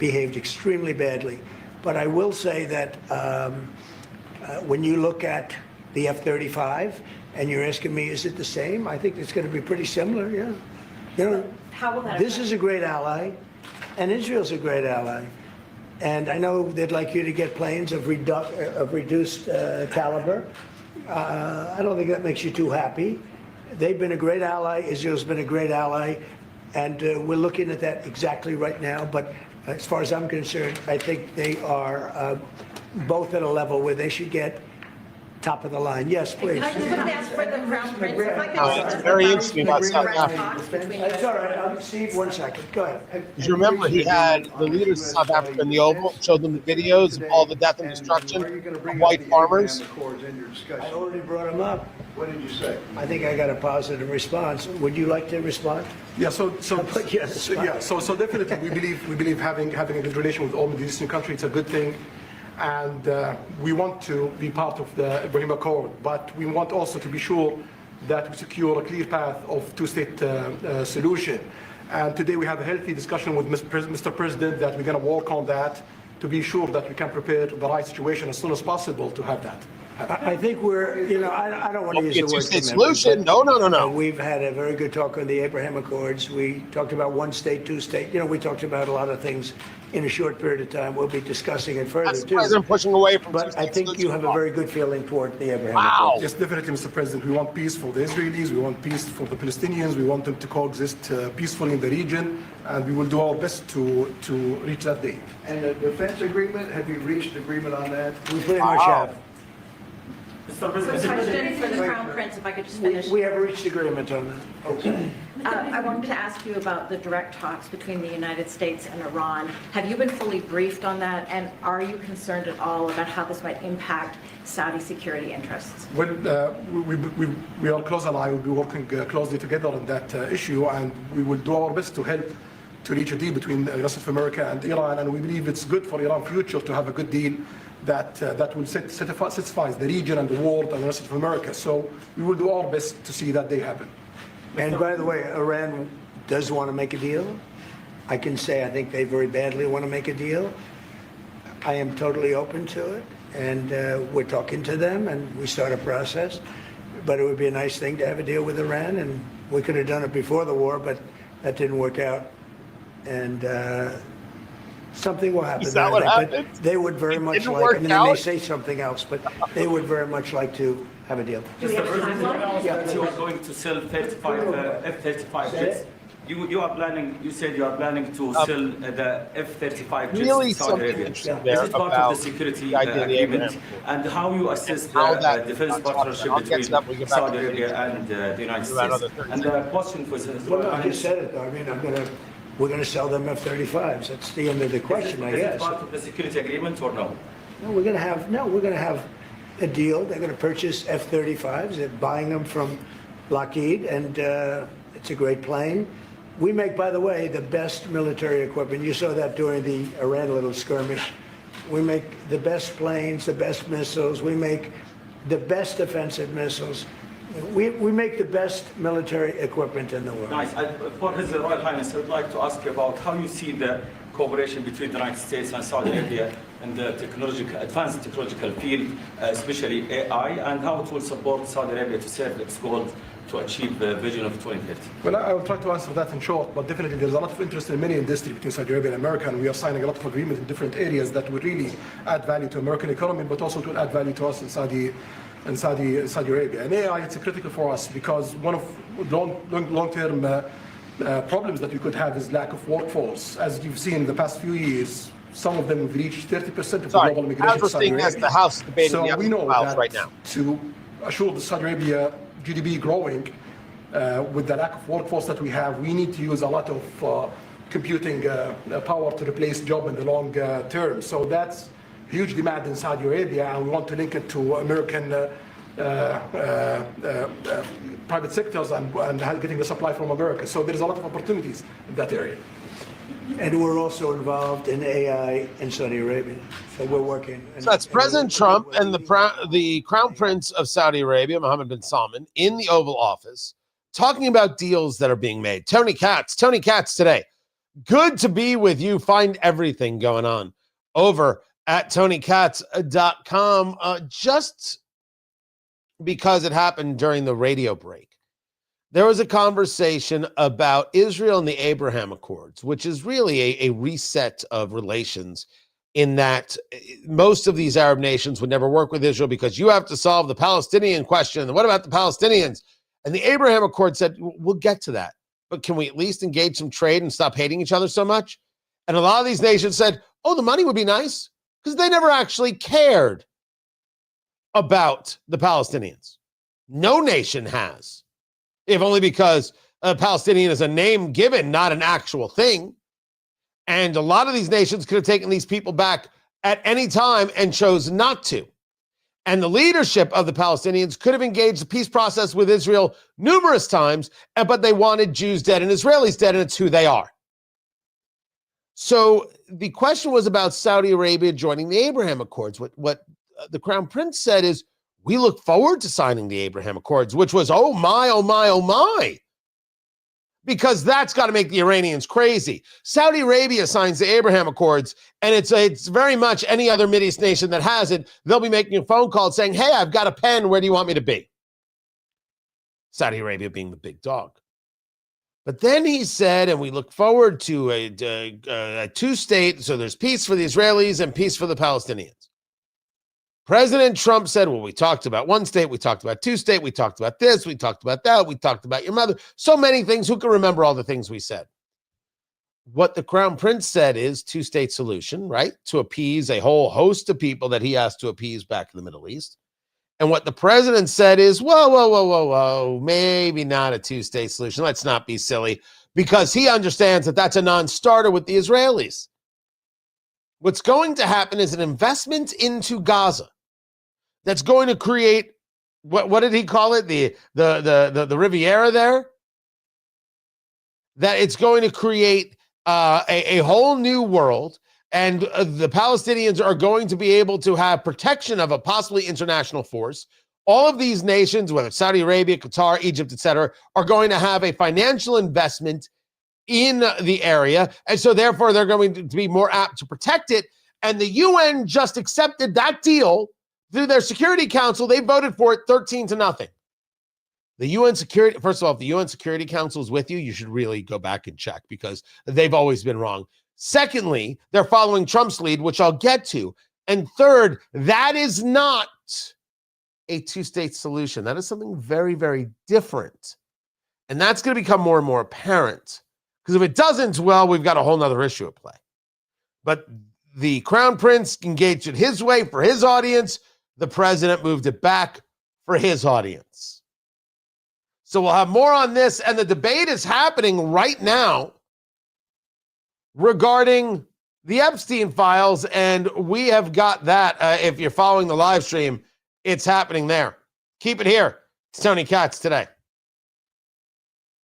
behaved extremely badly. But I will say that when you look at the F-35 and you're asking me, is it the same? I think it's going to be pretty similar, yeah. You know, How will that this affect- is a great ally, and Israel's a great ally. And I know they'd like you to get planes of reduced caliber. I don't think that makes you too happy. They've been a great ally. Israel's been a great ally. And we're looking at that exactly right now. But as far as I'm concerned, I think they are both at a level where they should get top of the line. Yes, please. I just want to ask for the Crown Prince, if I could It's very interesting about South Africa. talks between It's all right. Steve, 1 second. Go ahead. Because you remember, he had the leaders of South Africa in the Oval, showed them the videos of all the death and destruction of white farmers. I already brought him up. What did you say? I think I got a positive response. Would you like to respond? Yeah, so put you on the spot. so definitely we believe having a good relation with all Middle Eastern countries is a good thing, and we want to be part of the Ibrahim Accord, but we want also to be sure that we secure a clear path of two-state solution. And today we have a healthy discussion with Mr. President that we're going to work on that to be sure that we can prepare the right situation as soon as possible to have that. I think we're, I don't want to use the word Two-state commitment, solution? but, No. We've had a very good talk on the Abraham Accords. We talked about one state, two state. We talked about a lot of things in a short period of time. We'll be discussing it further, That's the too. president pushing away from But I think you have a very good feeling toward the Abraham Wow. Accords. Yes, definitely, Mr. President. We want peace for the Israelis. We want peace for the Palestinians. We want them to coexist peacefully in the region, and we will do our best to reach that day. And the defense agreement, have you reached agreement on that? We pretty much have. Question for the Crown Prince, if I could just finish. We have reached agreement on that. Okay. I wanted to ask you about the direct talks between the United States and Iran. Have you been fully briefed on that, and are you concerned at all about how this might impact Saudi security interests? Well, we are close ally. We'll be working closely together on that issue, and we will do our best to help to reach a deal between the rest of America and Iran. And we believe it's good for Iran's future to have a good deal that will satisfy the region and the world and the rest of America. So we will do our best to see that day happen. And by the way, Iran does want to make a deal. I can say I think they very badly want to make a deal. I am totally open to it, and we're talking to them, and we start a process. But it would be a nice thing to have a deal with Iran, and we could have done it before the war, but that didn't work out. And something will happen. Is that what But happened? they would very much didn't like, work I mean, they may out? say something else, but they would very much like to have a deal. Do we have a timeline? That you are going to sell 35 F-35 jets. You are planning. You said you are planning to sell the F-35 jets Really to Saudi something Arabia. interesting This there is part about of the security the idea of the agreement, Abraham and how you assess How the that- defense partnership I'll get to between that when we get back Saudi to the Arabia video. and the United About another States. 30 And the question for Well, no, I just said it, though. I mean, we're going to sell them F-35s. That's the end of the question, I Is it guess. part of the security agreement or no? we're going to have a deal. They're going to purchase F-35s. They're buying them from Lockheed, and it's a great plane. We make, by the way, the best military equipment. You saw that during the Iran little skirmish. We make the best planes, the best missiles. We make the best defensive missiles. We make the best military equipment in the world. Nice. For His Royal Highness, I would like to ask you about how you see the cooperation between the United States and Saudi Arabia in the advanced technological field, especially AI, and how it will support Saudi Arabia to serve its goals to achieve the vision of 2050. Well, I will try to answer that in short, but definitely there's a lot of interest in many industries between Saudi Arabia and America, and we are signing a lot of agreements in different areas that will really add value to American economy, but also to add value to us in Saudi Arabia. And AI, it's critical for us because one of long-term problems that we could have is lack of workforce. As you've seen in the past few years, some of them have reached 30% of the global migration to Saudi Arabia. The House debating So the we know Files that right now. to assure the Saudi Arabia GDP growing with the lack of workforce that we have, we need to use a lot of computing power to replace job in the long term. So that's huge demand in Saudi Arabia, and we want to link it to American private sectors and getting the supply from America. So there's a lot of opportunities in that area. And we're also involved in AI in Saudi Arabia. So we're working. So that's President Trump and the Crown Prince of Saudi Arabia, Mohammed bin Salman, in the Oval Office, talking about deals that are being made. Tony Katz today. Good to be with you. Find everything going on over at TonyKatz.com. Just because it happened during the radio break, there was a conversation about Israel and the Abraham Accords, which is really a reset of relations in that most of these Arab nations would never work with Israel because you have to solve the Palestinian question. And what about the Palestinians? And the Abraham Accord said, we'll get to that, but can we at least engage some trade and stop hating each other so much? And a lot of these nations said, oh, the money would be nice, because they never actually cared about the Palestinians. No nation has. If only because a Palestinian is a name given, not an actual thing. And a lot of these nations could have taken these people back at any time and chose not to. And the leadership of the Palestinians could have engaged the peace process with Israel numerous times, but they wanted Jews dead and Israelis dead, and it's who they are. So the question was about Saudi Arabia joining the Abraham Accords. What the Crown Prince said is, we look forward to signing the Abraham Accords, which was, oh my, oh my, oh my. Because that's got to make the Iranians crazy. Saudi Arabia signs the Abraham Accords, and it's very much any other Mideast nation that has it. They'll be making a phone call saying, hey, I've got a pen. Where do you want me to be? Saudi Arabia being the big dog. But then he said, and we look forward to a two-state, so there's peace for the Israelis and peace for the Palestinians. President Trump said, well, we talked about one state, we talked about two state, we talked about this, we talked about that, we talked about your mother. So many things. Who can remember all the things we said? What the Crown Prince said is two-state solution, right? To appease a whole host of people that he has to appease back in the Middle East. And what the president said is, whoa, maybe not a two-state solution. Let's not be silly, because he understands that that's a non-starter with the Israelis. What's going to happen is an investment into Gaza that's going to create, what did he call it? The Riviera there? That it's going to create a whole new world, and the Palestinians are going to be able to have protection of a possibly international force. All of these nations, whether it's Saudi Arabia, Qatar, Egypt, etc., are going to have a financial investment in the area, and so therefore they're going to be more apt to protect it. And the UN just accepted that deal through their Security Council. They voted for it 13-0. The UN Security, first of all, if the UN Security Council is with you, you should really go back and check, because they've always been wrong. Secondly, they're following Trump's lead, which I'll get to. And third, that is not a two-state solution. That is something very, very different. And that's going to become more and more apparent. Because if it doesn't, well, we've got a whole nother issue at play. But the Crown Prince engaged it his way for his audience. The president moved it back for his audience. So we'll have more on this. And the debate is happening right now regarding the Epstein Files, and we have got that. If you're following the live stream, it's happening there. Keep it here. It's Tony Katz today.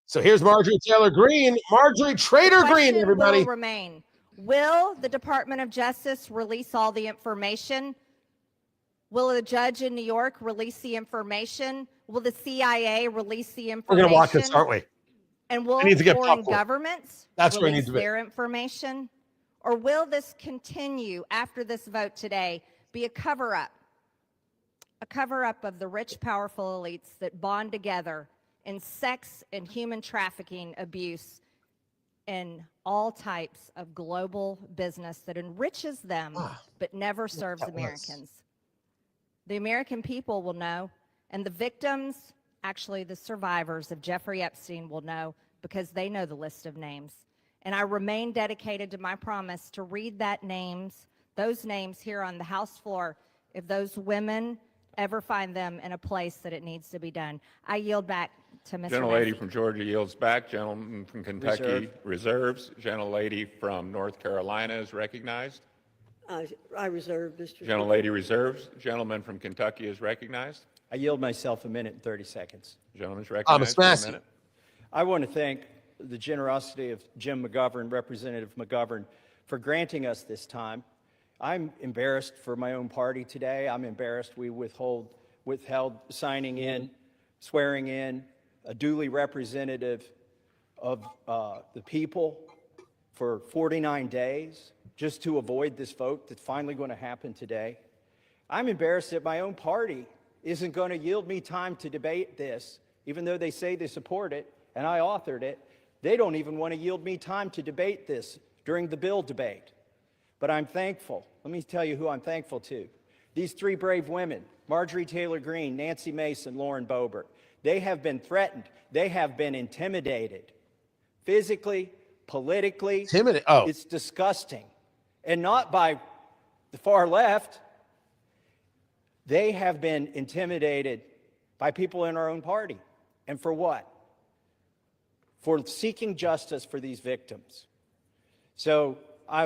So here's Marjorie Taylor Greene. Marjorie Trader Greene, everybody. Will remain. Will the Department of Justice release all the information? Will a judge in New York release the information? Will the CIA release the information? We're going to watch this, aren't we? And will foreign governments release their information? Or will this continue after this vote today be a cover-up? A cover-up of the rich, powerful elites that bond together in sex and human trafficking abuse and all types of global business that enriches them but never serves Americans. The American people will know, and the victims, actually the survivors of Jeffrey Epstein, will know because they know the list of names. And I remain dedicated to my promise to read those names here on the House floor if those women ever find them in a place that it needs to be done. I yield back to Mr. Gentlelady from Georgia yields back. Gentleman from Kentucky reserves. Gentlelady from North Carolina is recognized. I reserve, Mr. Gentlelady reserves. Gentleman from Kentucky is recognized. I yield myself 1 minute and 30 seconds. Gentleman's recognized for a minute. I want to thank the generosity of Jim McGovern, Representative McGovern, for granting us this time. I'm embarrassed for my own party today. I'm embarrassed we withheld signing in, swearing in a duly representative of the people for 49 days just to avoid this vote that's finally going to happen today. I'm embarrassed that my own party isn't going to yield me time to debate this, even though they say they support it, and I authored it. They don't even want to yield me time to debate this during the bill debate. But I'm thankful. Let me tell you who I'm thankful to. These three brave women, Marjorie Taylor Greene, Nancy Mason, Lauren Boebert, they have been threatened. They have been intimidated. Physically, politically. It's disgusting. And not by the far left. They have been intimidated by people in our own party. And for what? For seeking justice for these victims. So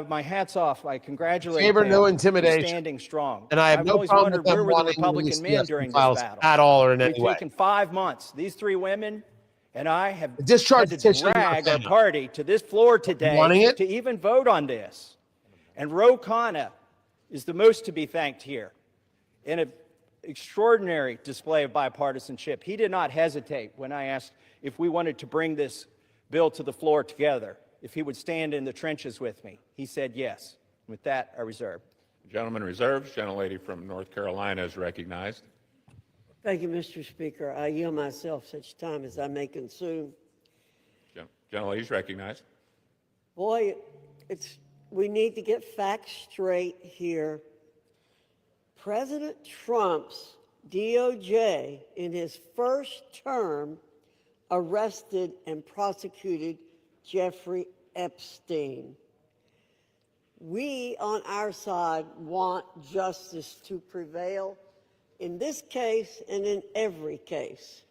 my hat's off. I congratulate them no intimidation. for standing strong. And I have no always problem wondered with them where were the wanting Republican men during this battle at all or in any way. We've taken 5 months. These three women and I have Discharge had to drag our party to this floor today to even vote on this. And Ro Khanna is the most to be thanked here in an extraordinary display of bipartisanship. He did not hesitate when I asked if we wanted to bring this bill to the floor together, if he would stand in the trenches with me. He said yes. With that, I reserve. Gentleman reserves. Gentlelady from North Carolina is recognized. Thank you, Mr. Speaker. I yield myself such time as I may consume. Gentlelady is recognized. Boy, we need to get facts straight here. President Trump's DOJ, in his first term, arrested and prosecuted Jeffrey Epstein. We, on our side, want justice to prevail in this case and in every case.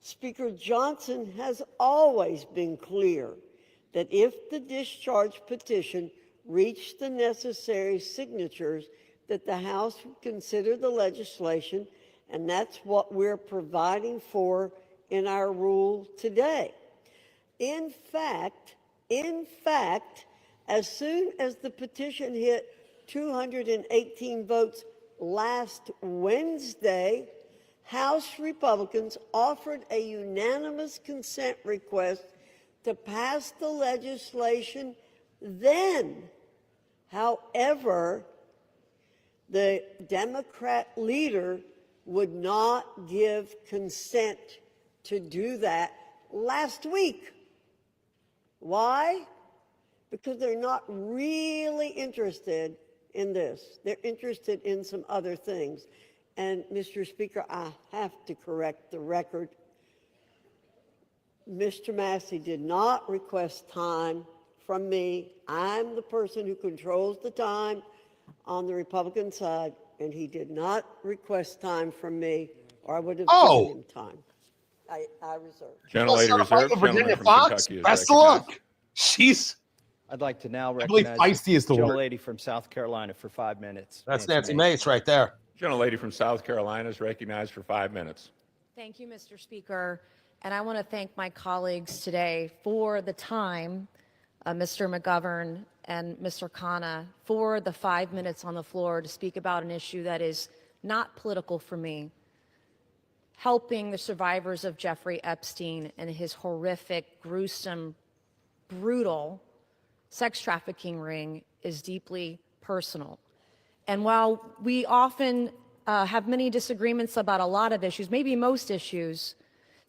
Speaker Johnson has always been clear that if the discharge petition reached the necessary signatures, that the House would consider the legislation, and that's what we're providing for in our rule today. In fact, as soon as the petition hit 218 votes last Wednesday, House Republicans offered a unanimous consent request to pass the legislation then. However, the Democrat leader would not give consent to do that last week. Why? Because they're not really interested in this. They're interested in some other things. And, Mr. Speaker, I have to correct the record. Mr. Massey did not request time from me. I'm the person who controls the time on the Republican side, and he did not request time from me, or I would have given him time. I reserve. Gentlelady reserves. Gentleman from Kentucky is Best of luck. Jeez. I'd like to now believe recognize feisty is the the word. gentlelady from South Carolina for 5 minutes. That's Nancy Mace right there. Gentlelady from South Carolina is recognized for 5 minutes. Thank you, Mr. Speaker. And I want to thank my colleagues today for the time, Mr. McGovern and Mr. Khanna, for the 5 minutes on the floor to speak about an issue that is not political for me. Helping the survivors of Jeffrey Epstein and his horrific, gruesome, brutal sex trafficking ring is deeply personal. And while we often have many disagreements about a lot of issues, maybe most issues,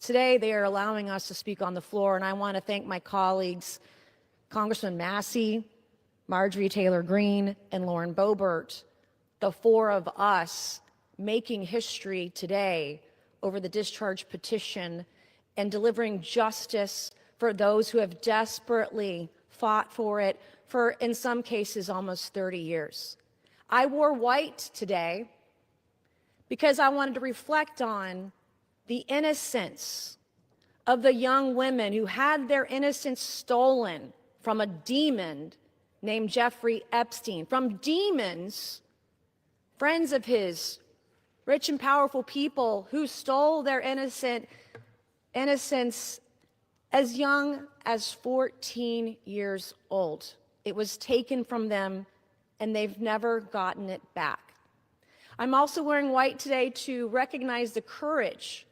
today they are allowing us to speak on the floor. And I want to thank my colleagues, Congressman Massey, Marjorie Taylor Greene, and Lauren Boebert, the four of us making history today over the discharge petition and delivering justice for those who have desperately fought for it for, in some cases, almost 30 years. I wore white today because I wanted to reflect on the innocence of the young women who had their innocence stolen from a demon named Jeffrey Epstein, from demons, friends of his, rich and powerful people who stole their innocence as young as 14 years old. It was taken from them, and they've never gotten it back. I'm also wearing white today to recognize the courage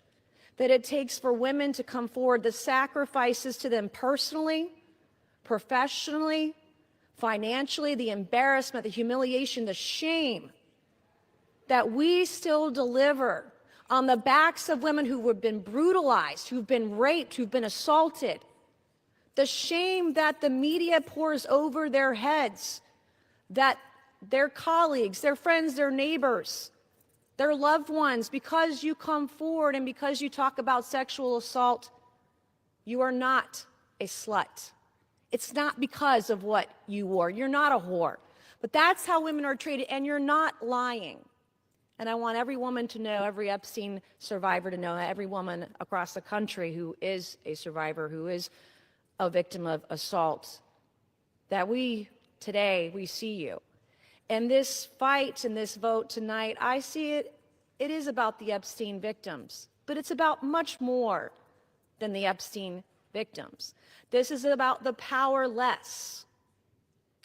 that it takes for women to come forward, the sacrifices to them personally, professionally, financially, the embarrassment, the humiliation, the shame that we still deliver on the backs of women who have been brutalized, who've been raped, who've been assaulted. The shame that the media pours over their heads, that their colleagues, their friends, their neighbors, their loved ones, because you come forward and because you talk about sexual assault, you are not a slut. It's not because of what you wore. You're not a whore. But that's how women are treated, and you're not lying. And I want every woman to know, every Epstein survivor to know, every woman across the country who is a survivor, who is a victim of assault, that today we see you. And this fight and this vote tonight, I see it is about the Epstein victims, but it's about much more than the Epstein victims. This is about the powerless,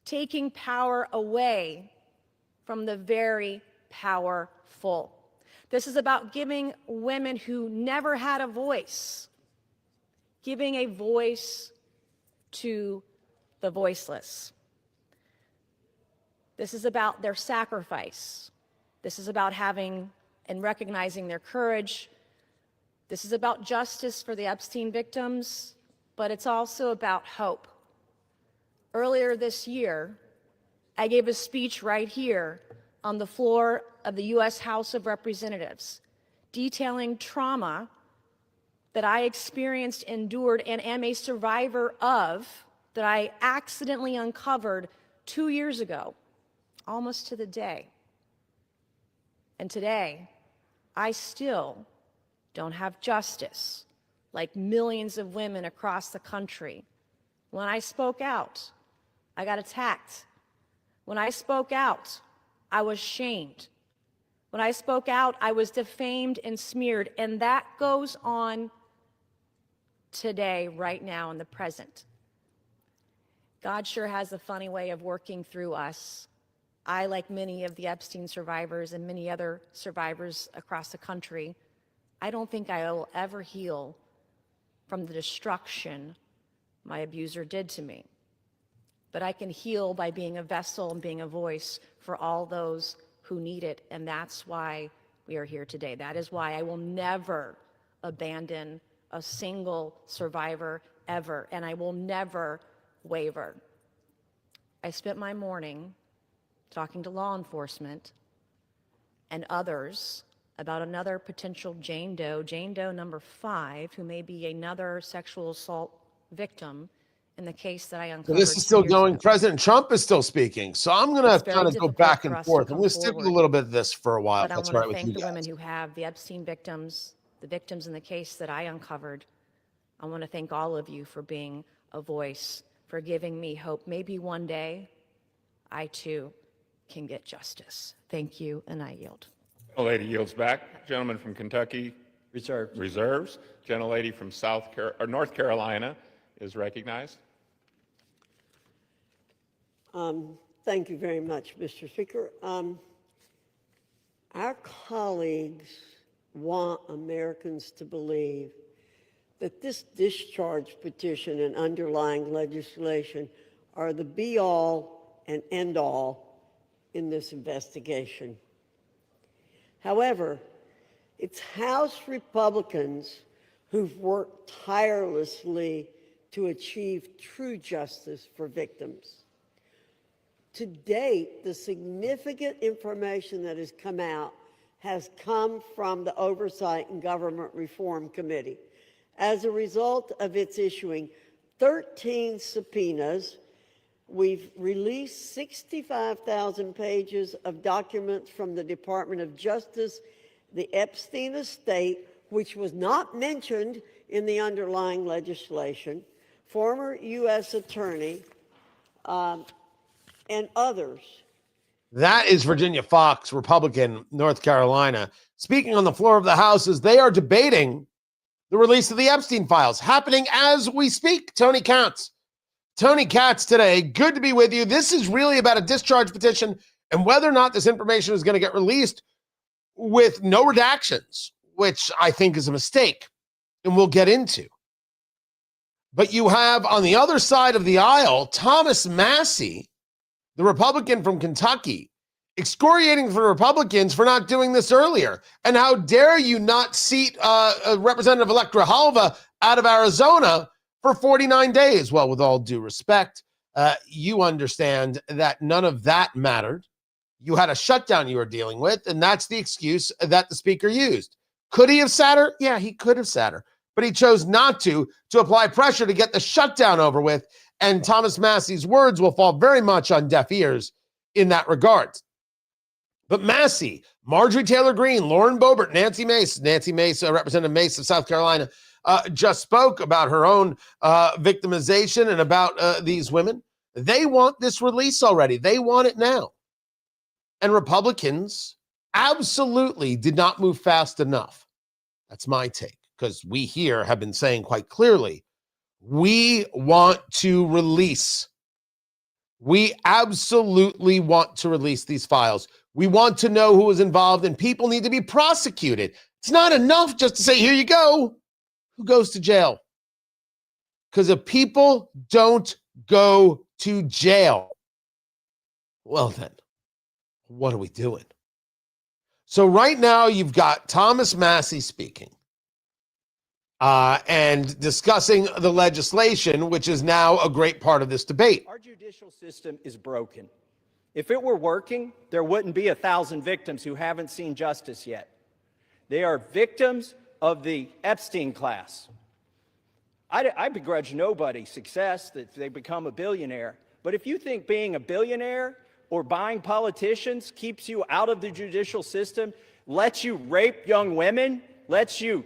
taking power away from the very powerful. This is about giving women who never had a voice, giving a voice to the voiceless. This is about their sacrifice. This is about having and recognizing their courage. This is about justice for the Epstein victims, but it's also about hope. Earlier this year, I gave a speech right here on the floor of the U.S. House of Representatives, detailing trauma that I experienced, endured, and am a survivor of, that I accidentally uncovered 2 years ago, almost to the day. And today, I still don't have justice, like millions of women across the country. When I spoke out, I got attacked. When I spoke out, I was shamed. When I spoke out, I was defamed and smeared, and that goes on today, right now, in the present. God sure has a funny way of working through us. I, like many of the Epstein survivors and many other survivors across the country, I don't think I will ever heal from the destruction my abuser did to me. But I can heal by being a vessel and being a voice for all those who need it, and that's why we are here today. That is why I will never abandon a single survivor ever, and I will never waver. I spent my morning talking to law enforcement and others about another potential Jane Doe number 5, who may be another sexual assault victim in the case that I uncovered. So this is still going. President Trump is still speaking. So I'm going to kind of go back and forth. I'm going to stick with a little bit of this for a while. But That's I right want with to you thank the guys. women who have, the Epstein victims, the victims in the case that I uncovered. I want to thank all of you for being a voice for giving me hope. Maybe one day I too can get justice. Thank you, and I yield. The lady yields back. Gentleman from Kentucky reserves. Gentlelady from North Carolina is recognized. Thank you very much, Mr. Speaker. Our colleagues want Americans to believe that this discharge petition and underlying legislation are the be-all and end-all in this investigation. However, it's House Republicans who've worked tirelessly to achieve true justice for victims. To date, the significant information that has come out has come from the Oversight and Government Reform Committee as a result of its issuing 13 subpoenas. We've released 65,000 pages of documents from the Department of Justice, the Epstein estate, which was not mentioned in the underlying legislation, former U.S. attorney, and others. That is Virginia Fox, Republican, North Carolina, speaking on the floor of the House as they are debating the release of the Epstein Files, happening as we speak. Tony Katz today, good to be with you. This is really about a discharge petition and whether or not this information is going to get released with no redactions, which I think is a mistake, and we'll get into. But you have on the other side of the aisle, Thomas Massie, the Republican from Kentucky, excoriating for Republicans for not doing this earlier. And how dare you not seat Representative Electra Halva out of Arizona for 49 days? Well, with all due respect, you understand that none of that mattered. You had a shutdown you were dealing with, and that's the excuse that the speaker used. Could he have sat her? Yeah, he could have sat her, but he chose not to apply pressure to get the shutdown over with. And Thomas Massie's words will fall very much on deaf ears in that regard. But Massie, Marjorie Taylor Greene, Lauren Boebert, Nancy Mace, Representative Mace of South Carolina, just spoke about her own victimization and about these women. They want this release already. They want it now. And Republicans absolutely did not move fast enough. That's my take, because we here have been saying quite clearly, we want to release. We absolutely want to release these files. We want to know who was involved, and people need to be prosecuted. It's not enough just to say, here you go. Who goes to jail? Because if people don't go to jail, well then, what are we doing? So right now you've got Thomas Massie speaking and discussing the legislation, which is now a great part of this debate. Our judicial system is broken. If it were working, there wouldn't be 1,000 victims who haven't seen justice yet. They are victims of the Epstein class. I begrudge nobody success that they become a billionaire. But if you think being a billionaire or buying politicians keeps you out of the judicial system, lets you rape young women, lets you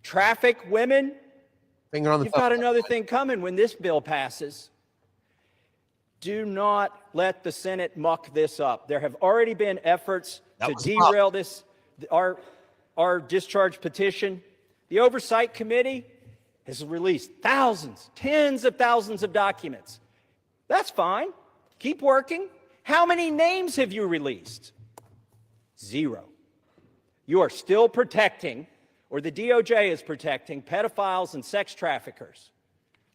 traffic women, you've got another thing coming when this bill passes. Do not let the Senate muck this up. There have already been efforts to derail this, our discharge petition. The Oversight Committee has released thousands, tens of thousands of documents. That's fine. Keep working. How many names have you released? 0. You are still protecting, or the DOJ is protecting, pedophiles and sex traffickers.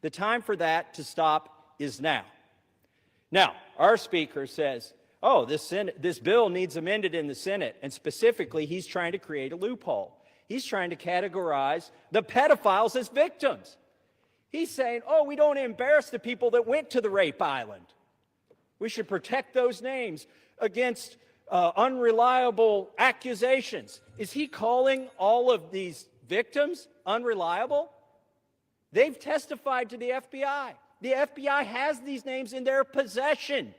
The time for that to stop is now. Now, our speaker says, oh, this bill needs amended in the Senate, and specifically, he's trying to create a loophole. He's trying to categorize the pedophiles as victims. He's saying, oh, we don't embarrass the people that went to the rape island. We should protect those names against unreliable accusations. Is he calling all of these victims unreliable? They've testified to the FBI. The FBI has these names in their possession.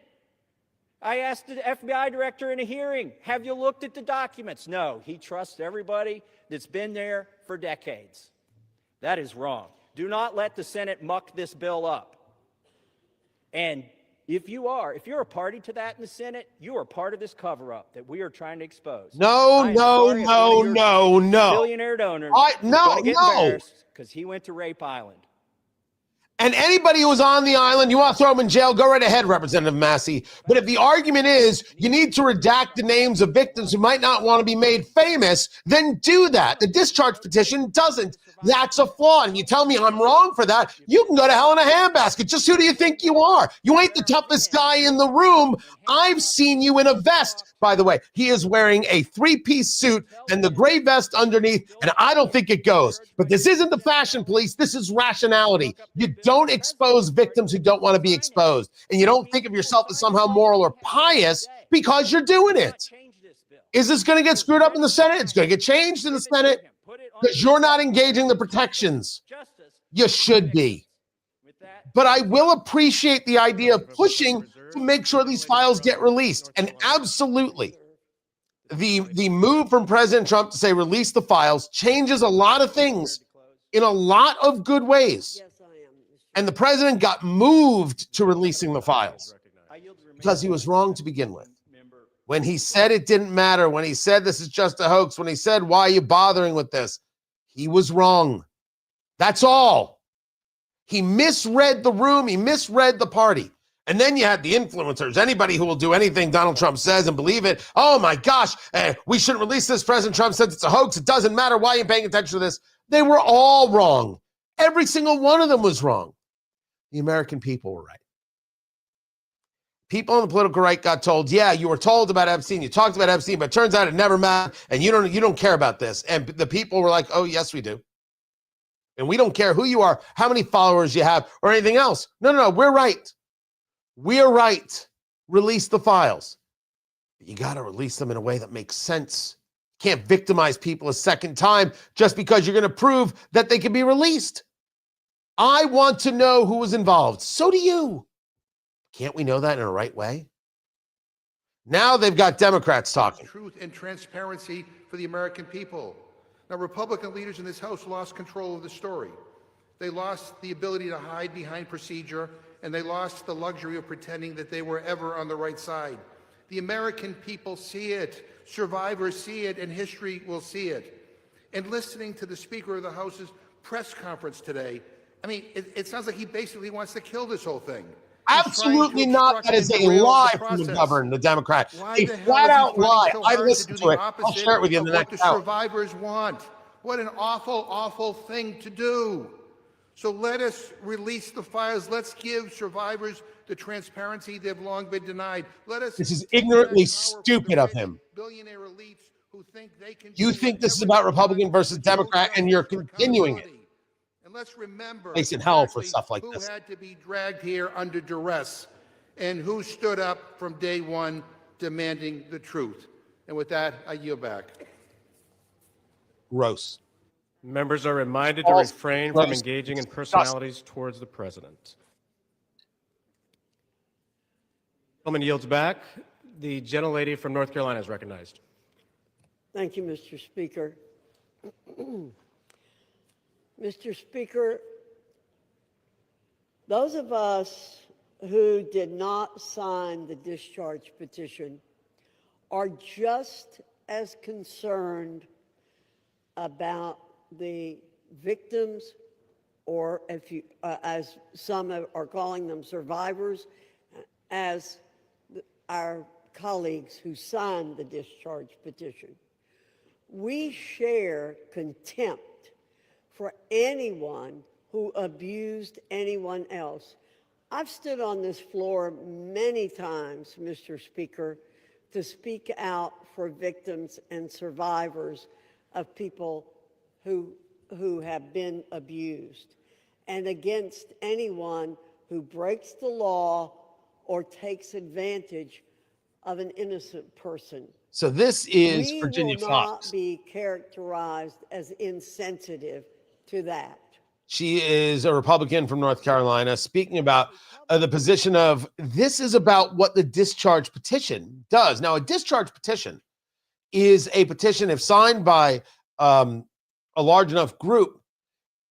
I asked the FBI director in a hearing, have you looked at the documents? No, he trusts everybody that's been there for decades. That is wrong. Do not let the Senate muck this bill up. And if you're a party to that in the Senate, you are part of this cover-up that we are trying to expose. No. Billionaire donors is going to get embarrassed because he went to Rape Island. And anybody who was on the island, you want to throw them in jail, go right ahead, Representative Massey. But if the argument is you need to redact the names of victims who might not want to be made famous, then do that. The discharge petition doesn't. That's a flaw. And you tell me I'm wrong for that, you can go to hell in a handbasket. Just who do you think you are? You ain't the toughest guy in the room. I've seen you in a vest. By the way, he is wearing a three-piece suit and the gray vest underneath, and I don't think it goes. But this isn't the fashion police. This is rationality. You don't expose victims who don't want to be exposed, and you don't think of yourself as somehow moral or pious because you're doing it. Is this going to get screwed up in the Senate? It's going to get changed in the Senate because you're not engaging the protections. You should be. But I will appreciate the idea of pushing to make sure these files get released. And absolutely, the move from President Trump to say release the files changes a lot of things in a lot of good ways. And the president got moved to releasing the files because he was wrong to begin with. When he said it didn't matter, when he said this is just a hoax, when he said, why are you bothering with this? He was wrong. That's all. He misread the room. He misread the party. And then you had the influencers, anybody who will do anything Donald Trump says and believe it. Oh my gosh, we shouldn't release this. President Trump says it's a hoax. It doesn't matter. Why are you paying attention to this? They were all wrong. Every single one of them was wrong. The American people were right. People on the political right got told, yeah, you were told about Epstein, you talked about Epstein, but it turns out it never mattered, and you don't care about this. And the people were like, oh, yes, we do. And we don't care who you are, how many followers you have, or anything else. No, we're right. We're right. Release the files. But you got to release them in a way that makes sense. You can't victimize people a second time just because you're going to prove that they can be released. I want to know who was involved. So do you. Can't we know that in a right way? Now they've got Democrats talking. Truth and transparency for the American people. Now, Republican leaders in this House lost control of the story. They lost the ability to hide behind procedure, and they lost the luxury of pretending that they were ever on the right side. The American people see it, survivors see it, and history will see it. And listening to the Speaker of the House's press conference today, I mean, it sounds like he basically wants to kill this whole thing. Absolutely not. That is a lie from the governor, the Democrat. A flat-out lie. I listened to it. I'll share it with you in the next hour. What the survivors want. What an awful, awful thing to do. So let us release the files. Let's give survivors the transparency they've long been denied. This is ignorantly stupid of him. Billionaire elites who think they can. You think this is about Republican versus Democrat, and you're continuing it. And let's remember facing hell for stuff like this. Who had to be dragged here under duress, and who stood up from day one demanding the truth. And with that, I yield back. Gross. Members are reminded to refrain from engaging in personalities towards the president. Gentleman yields back. The gentlelady from North Carolina is recognized. Thank you, Mr. Speaker. Mr. Speaker, those of us who did not sign the discharge petition are just as concerned about the victims, or if you, as some are calling them, survivors, as our colleagues who signed the discharge petition. We share contempt for anyone who abused anyone else. I've stood on this floor many times, Mr. Speaker, to speak out for victims and survivors of people who have been abused, and against anyone who breaks the law or takes advantage of an innocent person. So this is Virginia Fox. We will not be characterized as insensitive to that. She is a Republican from North Carolina, speaking about the position of this is about what the discharge petition does. Now, a discharge petition is a petition, if signed by a large enough group,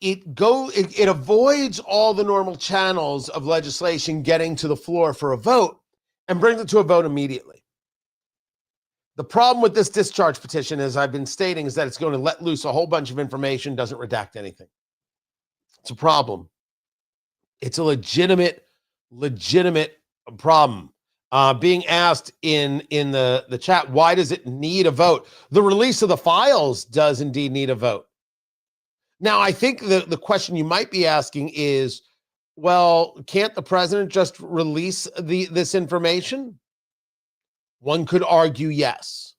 it avoids all the normal channels of legislation getting to the floor for a vote and brings it to a vote immediately. The problem with this discharge petition, as I've been stating, is that it's going to let loose a whole bunch of information, doesn't redact anything. It's a problem. It's a legitimate problem. Being asked in the chat, why does it need a vote? The release of the files does indeed need a vote. Now, I think the question you might be asking is, well, can't the president just release this information? One could argue yes.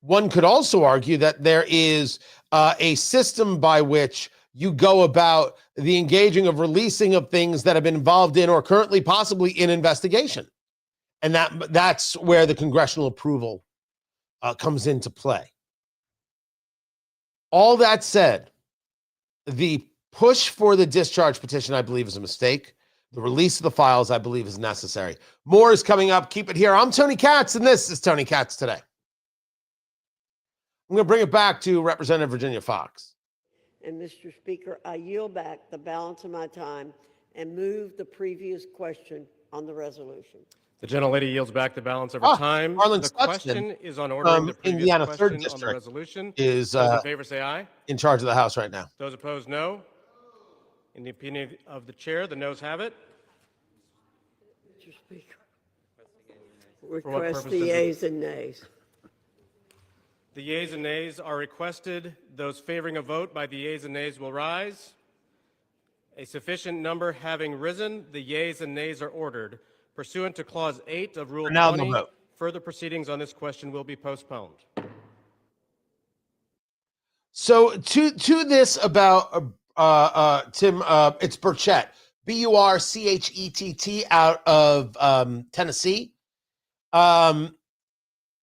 One could also argue that there is a system by which you go about the engaging of releasing of things that have been involved in or currently possibly in investigation. And that's where the congressional approval comes into play. All that said, the push for the discharge petition, I believe, is a mistake. The release of the files, I believe, is necessary. More is coming up. Keep it here. I'm Tony Katz, and this is Tony Katz Today. I'm going to bring it back to Representative Virginia Fox. And Mr. Speaker, I yield back the balance of my time and move the previous question on the resolution. The gentlelady yields back the balance of her time. Harlan The Stutzman, question is on ordering the previous Indiana question 3rd on the District resolution. is Those in favor say aye. in charge of the House right now. Those opposed, no. In the opinion of the chair, the noes have it. Mr. Speaker, what request purpose the does it- yeas and nays. The yeas and nays are requested. Those favoring a vote by the yeas and nays will rise. A sufficient number having risen, the yeas and nays are ordered. Pursuant to Clause 8 of Rule Now 20, the vote. further proceedings on this question will be postponed. So to this about Tim, it's Burchett, Burchett out of Tennessee.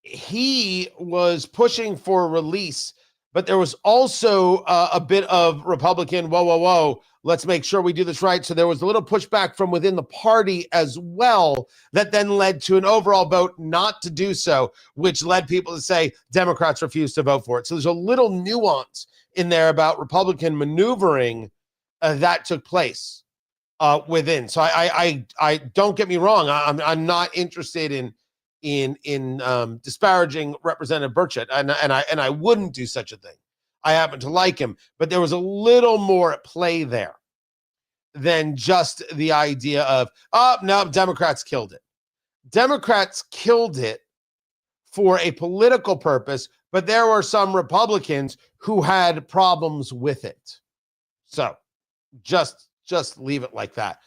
He was pushing for release, but there was also a bit of Republican, whoa, let's make sure we do this right. So there was a little pushback from within the party as well that then led to an overall vote not to do so, which led people to say Democrats refused to vote for it. So there's a little nuance in there about Republican maneuvering that took place within. So I don't get me wrong. I'm not interested in disparaging Representative Burchett, and I wouldn't do such a thing. I happen to like him, but there was a little more at play there than just the idea of, oh, no, Democrats killed it. Democrats killed it for a political purpose, but there were some Republicans who had problems with it. So just leave it like that.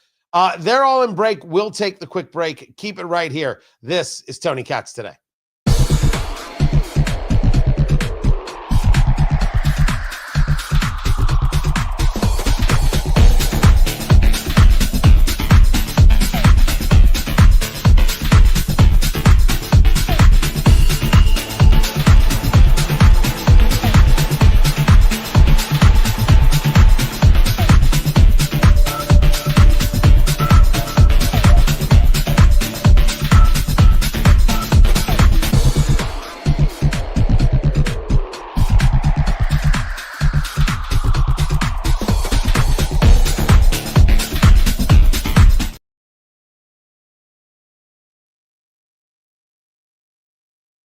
They're all in break. We'll take the quick break. Keep it right here. This is Tony Katz Today.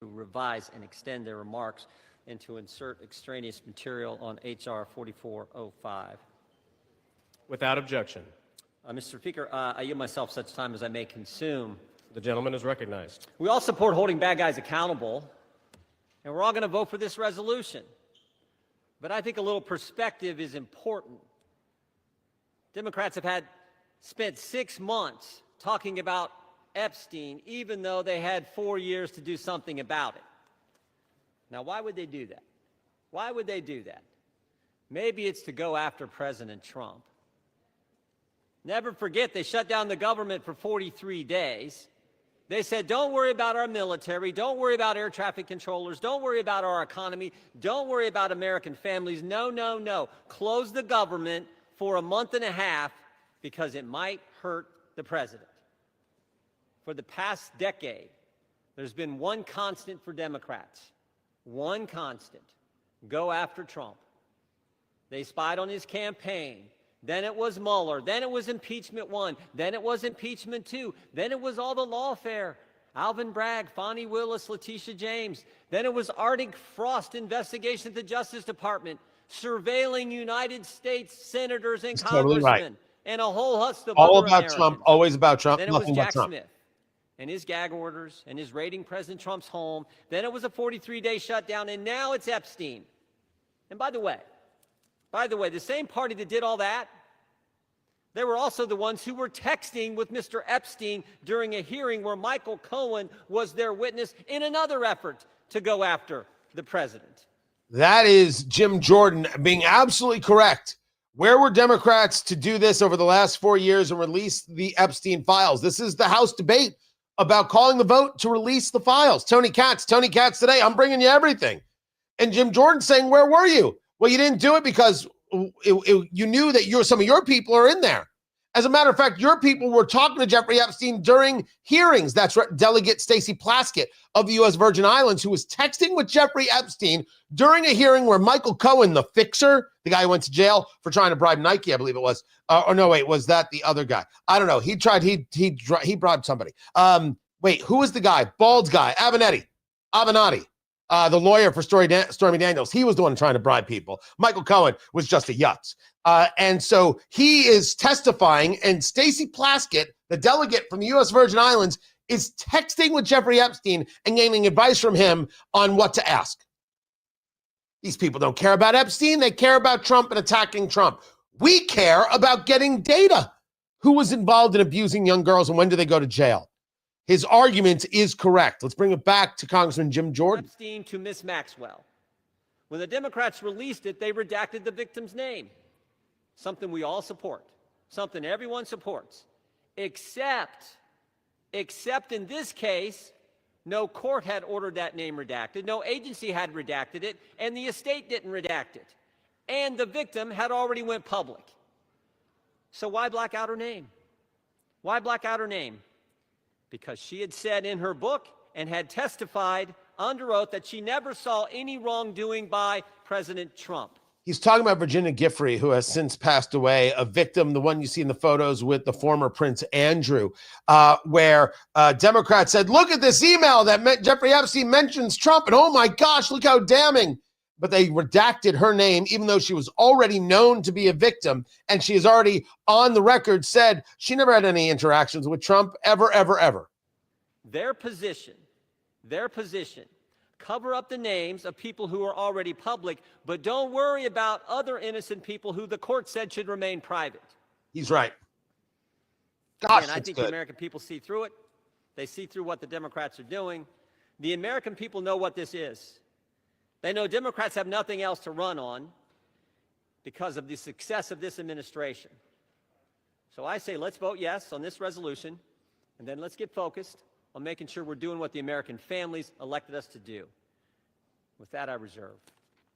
Revise and extend their remarks and to insert extraneous material on H.R. 4405. Without objection. Mr. Speaker, I yield myself such time as I may consume. The gentleman is recognized. We all support holding bad guys accountable, and we're all going to vote for this resolution. But I think a little perspective is important. Democrats have spent 6 months talking about Epstein, even though they had 4 years to do something about it. Now, why would they do that? Why would they do that? Maybe it's to go after President Trump. Never forget, they shut down the government for 43 days. They said, don't worry about our military, don't worry about air traffic controllers, don't worry about our economy, don't worry about American families. No, no, no. Close the government for a month and a half because it might hurt the president. For the past decade, there's been one constant for Democrats. One constant. Go after Trump. They spied on his campaign. Then it was Mueller. Then it was impeachment 1. Then it was impeachment 2. Then it was all the lawfare. Alvin Bragg, Fonnie Willis, Letitia James. Then it was Arctic Frost investigation at the Justice Department, surveilling United States senators and congressmen, right. and a whole host of All other about Americans. Trump, always about Trump, Then it was nothing Jack but Trump. Smith and his gag orders and his raiding President Trump's home. Then it was a 43-day shutdown, and now it's Epstein. And by the way, the same party that did all that, they were also the ones who were texting with Mr. Epstein during a hearing where Michael Cohen was their witness in another effort to go after the president. That is Jim Jordan being absolutely correct. Where were Democrats to do this over the last 4 years and release the Epstein files? This is the House debate about calling the vote to release the files. Tony Katz today, I'm bringing you everything. And Jim Jordan saying, where were you? Well, you didn't do it because you knew that some of your people are in there. As a matter of fact, your people were talking to Jeffrey Epstein during hearings. That's right, Delegate Stacey Plaskett of the U.S. Virgin Islands, who was texting with Jeffrey Epstein during a hearing where Michael Cohen, the fixer, the guy who went to jail for trying to bribe Nike, I believe it was. Was that the other guy? I don't know. He bribed somebody. Who was the guy? Bald guy, Avenatti. The lawyer for Stormy Daniels, he was the one trying to bribe people. Michael Cohen was just a yutz. And so he is testifying, and Stacey Plaskett, the delegate from the U.S. Virgin Islands, is texting with Jeffrey Epstein and getting advice from him on what to ask. These people don't care about Epstein. They care about Trump and attacking Trump. We care about getting data. Who was involved in abusing young girls, and when do they go to jail? His argument is correct. Let's bring it back to Congressman Jim Jordan. Epstein to Miss Maxwell. When the Democrats released it, they redacted the victim's name. Something we all support. Something everyone supports. Except in this case, no court had ordered that name redacted, no agency had redacted it, and the estate didn't redact it. And the victim had already went public. So why black out her name? Why black out her name? Because she had said in her book and had testified under oath that she never saw any wrongdoing by President Trump. He's talking about Virginia Giuffre, who has since passed away, a victim, the one you see in the photos with the former Prince Andrew, where Democrats said, look at this email that Jeffrey Epstein mentions Trump, and oh my gosh, look how damning. But they redacted her name, even though she was already known to be a victim, and she has already on the record said she never had any interactions with Trump ever, ever, ever. Their position, cover up the names of people who are already public, but don't worry about other innocent people who the court said should remain private. He's right. Gosh, and I think the American people see through it. They see through what the Democrats are doing. The American people know what this is. They know Democrats have nothing else to run on because of the success of this administration. So I say let's vote yes on this resolution, and then let's get focused on making sure we're doing what the American families elected us to do. With that, I reserve.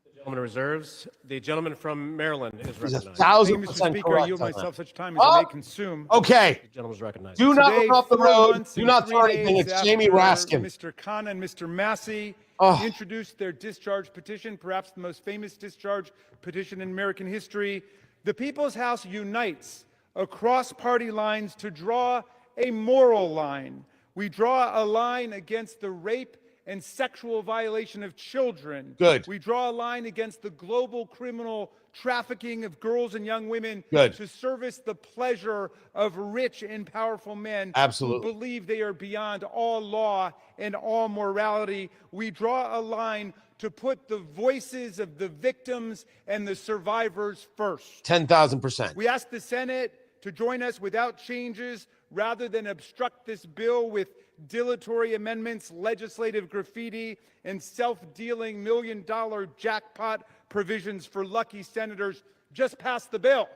The gentleman reserves. The gentleman from Maryland is recognized. He's 1,000% Mr. Speaker, correct I yield on myself that. such time as I may consume. Okay. The gentleman is recognized. Do not Today, run off the 4 road. months Do and not 3 throw anything. days It's Jamie after Raskin. Mr. Khan and Mr. Massey introduced their discharge petition, perhaps the most famous discharge petition in American history. The People's House unites across party lines to draw a moral line. We draw a line against the rape and sexual violation of children. Good. We draw a line against the global criminal trafficking of girls and young women to service the pleasure of rich and powerful men Absolutely. who believe they are beyond all law and all morality. We draw a line to put the voices of the victims and the survivors first. 10,000%. We ask the Senate to join us without changes rather than obstruct this bill with dilatory amendments, legislative graffiti, and self-dealing million-dollar jackpot provisions for lucky senators. Just pass the bill.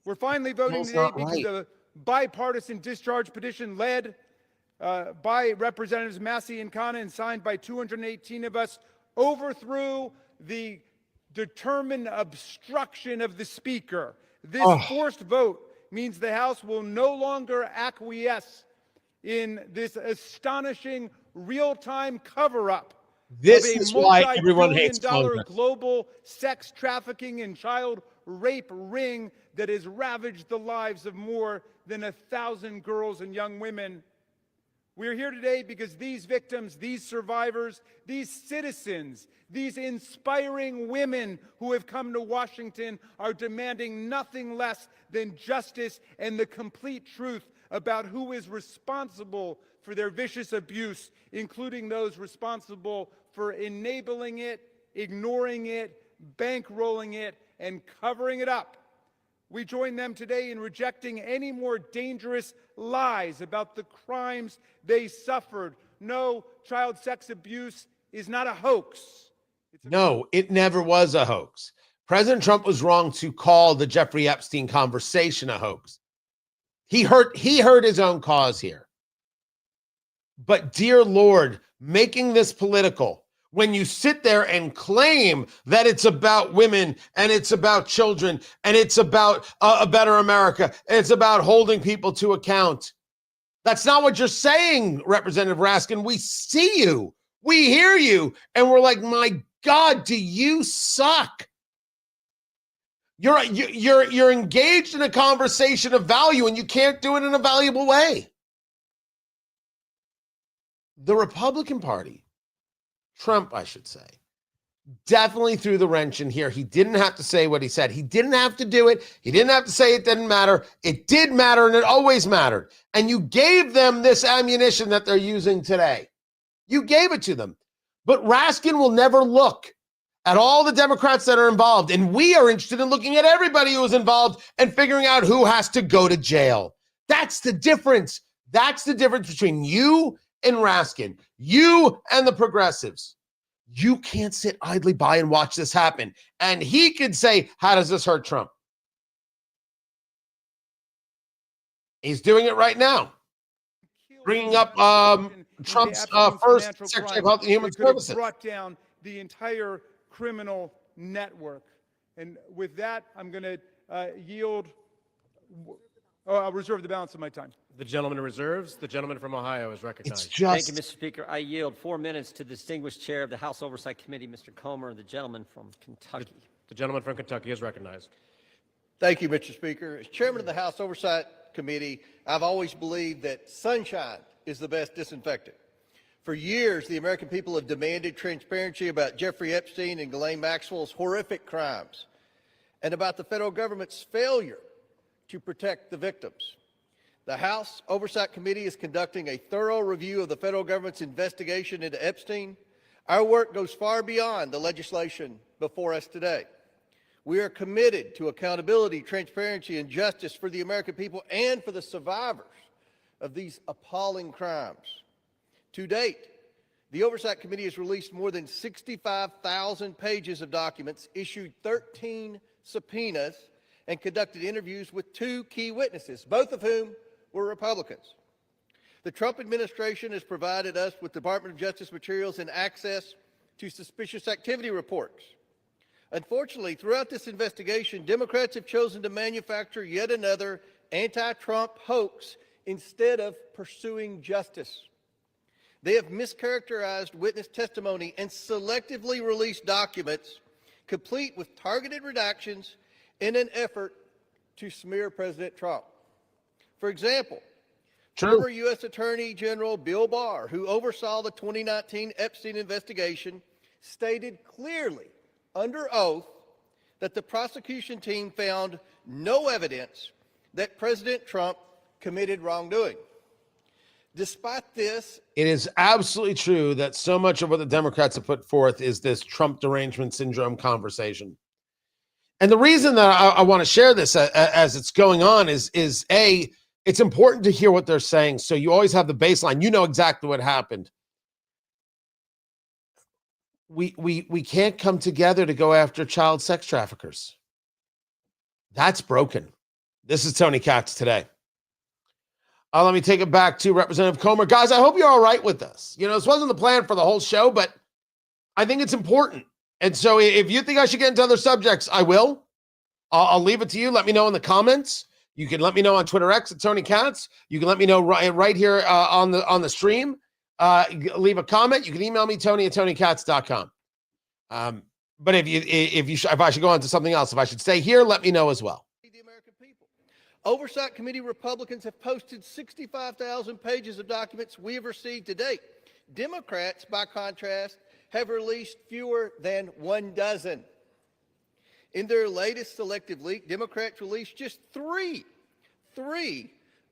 We're finally voting today because the bipartisan discharge petition led by Representatives Massey and Khan and signed by 218 of us overthrew the determined obstruction of the Speaker. This forced vote means the House will no longer acquiesce in this astonishing real-time cover-up This of a is why everyone hates multi-billion-dollar Congress. global sex trafficking and child rape ring that has ravaged the lives of more than 1,000 girls and young women. We're here today because these victims, these survivors, these citizens, these inspiring women who have come to Washington are demanding nothing less than justice and the complete truth about who is responsible for their vicious abuse, including those responsible for enabling it, ignoring it, bankrolling it, and covering it up. We join them today in rejecting any more dangerous lies about the crimes they suffered. No, child sex abuse is not a hoax. No, it never was a hoax. President Trump was wrong to call the Jeffrey Epstein conversation a hoax. He hurt his own cause here. But dear Lord, making this political, when you sit there and claim that it's about women and it's about children and it's about a better America, and it's about holding people to account. That's not what you're saying, Representative Raskin. We see you, we hear you, and we're like, my God, do you suck? You're engaged in a conversation of value and you can't do it in a valuable way. The Republican Party, Trump, I should say, definitely threw the wrench in here. He didn't have to say what he said. He didn't have to do it. He didn't have to say it didn't matter. It did matter, and it always mattered. And you gave them this ammunition that they're using today. You gave it to them. But Raskin will never look at all the Democrats that are involved. And we are interested in looking at everybody who is involved and figuring out who has to go to jail. That's the difference. That's the difference between you and Raskin, you and the progressives. You can't sit idly by and watch this happen. And he could say, how does this hurt Trump? He's doing it right now. Bringing up Trump's first Secretary of Health and Human Services. Brought down the entire criminal network. And with that, I'm going to yield. I'll reserve the balance of my time. The gentleman reserves. The gentleman from Ohio is recognized. Thank you, Mr. Speaker. I yield 4 minutes to the distinguished chair of the House Oversight Committee, Mr. Comer, and the gentleman from Kentucky. The gentleman from Kentucky is recognized. Thank you, Mr. Speaker. As chairman of the House Oversight Committee, I've always believed that sunshine is the best disinfectant. For years, the American people have demanded transparency about Jeffrey Epstein and Ghislaine Maxwell's horrific crimes and about the federal government's failure to protect the victims. The House Oversight Committee is conducting a thorough review of the federal government's investigation into Epstein. Our work goes far beyond the legislation before us today. We are committed to accountability, transparency, and justice for the American people and for the survivors of these appalling crimes. To date, the Oversight Committee has released more than 65,000 pages of documents, issued 13 subpoenas, and conducted interviews with 2 key witnesses, both of whom were Republicans. The Trump administration has provided us with Department of Justice materials and access to suspicious activity reports. Unfortunately, throughout this investigation, Democrats have chosen to manufacture yet another anti-Trump hoax instead of pursuing justice. They have mischaracterized witness testimony and selectively released documents complete with targeted redactions in an effort to smear President Trump. For example, former U.S. Attorney General Bill Barr, who oversaw the 2019 Epstein investigation, stated clearly under oath that the prosecution team found no evidence that President Trump committed wrongdoing. Despite this, it is absolutely true that so much of what the Democrats have put forth is this Trump derangement syndrome conversation. And the reason that I want to share this as it's going on is A, it's important to hear what they're saying. So you always have the baseline. You know exactly what happened. We can't come together to go after child sex traffickers. That's broken. This is Tony Katz today. Let me take it back to Representative Comer. Guys, I hope you're all right with this. You know, this wasn't the plan for the whole show, but I think it's important. And so if you think I should get into other subjects, I will. I'll leave it to you. Let me know in the comments. You can let me know on Twitter X at Tony Katz. You can let me know right here on the stream. leave a comment. You can email me, Tony@TonyKatz.com. But if I should go on to something else, if I should stay here, let me know as well. The American people. Oversight Committee Republicans have posted 65,000 pages of documents we have received to date. Democrats, by contrast, have released fewer than 12. In their latest selective leak, Democrats released just three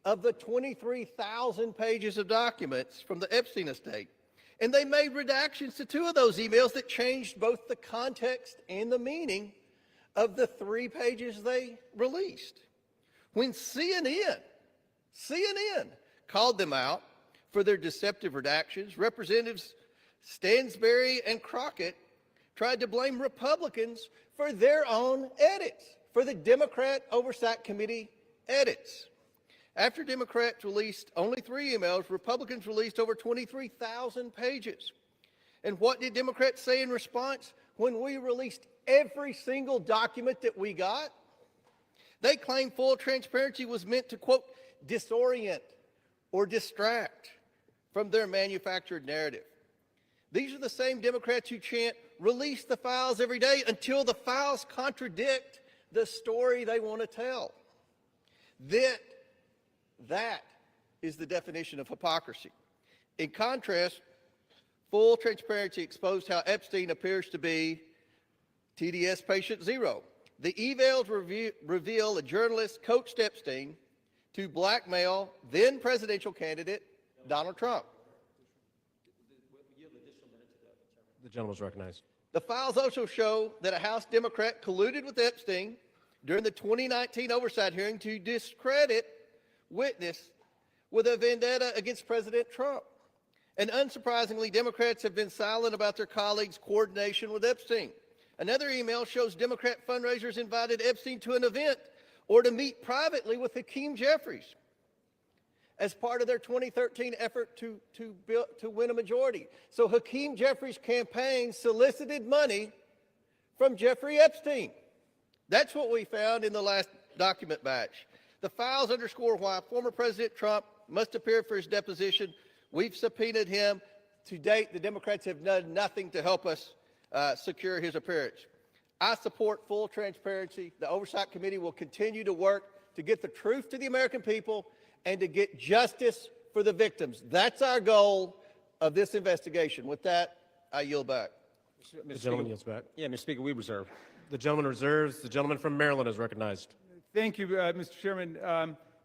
of the 23,000 pages of documents from the Epstein estate. And they made redactions to 2 of those emails that changed both the context and the meaning of the 3 pages they released. When CNN called them out for their deceptive redactions, Representatives Stansbury and Crockett tried to blame Republicans for their own edits, for the Democrat Oversight Committee edits. After Democrats released only 3 emails, Republicans released over 23,000 pages. And what did Democrats say in response when we released every single document that we got? They claimed full transparency was meant to, quote, disorient or distract from their manufactured narrative. These are the same Democrats who chant, release the files every day until the files contradict the story they want to tell. That is the definition of hypocrisy. In contrast, full transparency exposed how Epstein appears to be TDS patient zero. The evals reveal a journalist coached Epstein to blackmail then presidential candidate Donald Trump. The gentleman is recognized. The files also show that a House Democrat colluded with Epstein during the 2019 oversight hearing to discredit witness with a vendetta against President Trump. And unsurprisingly, Democrats have been silent about their colleagues' coordination with Epstein. Another email shows Democrat fundraisers invited Epstein to an event or to meet privately with Hakeem Jeffries as part of their 2013 effort to win a majority. So Hakeem Jeffries' campaign solicited money from Jeffrey Epstein. That's what we found in the last document batch. The files underscore why former President Trump must appear for his deposition. We've subpoenaed him. To date, the Democrats have done nothing to help us secure his appearance. I support full transparency. The Oversight Committee will continue to work to get the truth to the American people and to get justice for the victims. That's our goal of this investigation. With that, I yield back. The gentleman yields back. Yeah, Mr. Speaker, we reserve. The gentleman reserves. The gentleman from Maryland is recognized. Thank you, Mr. Chairman.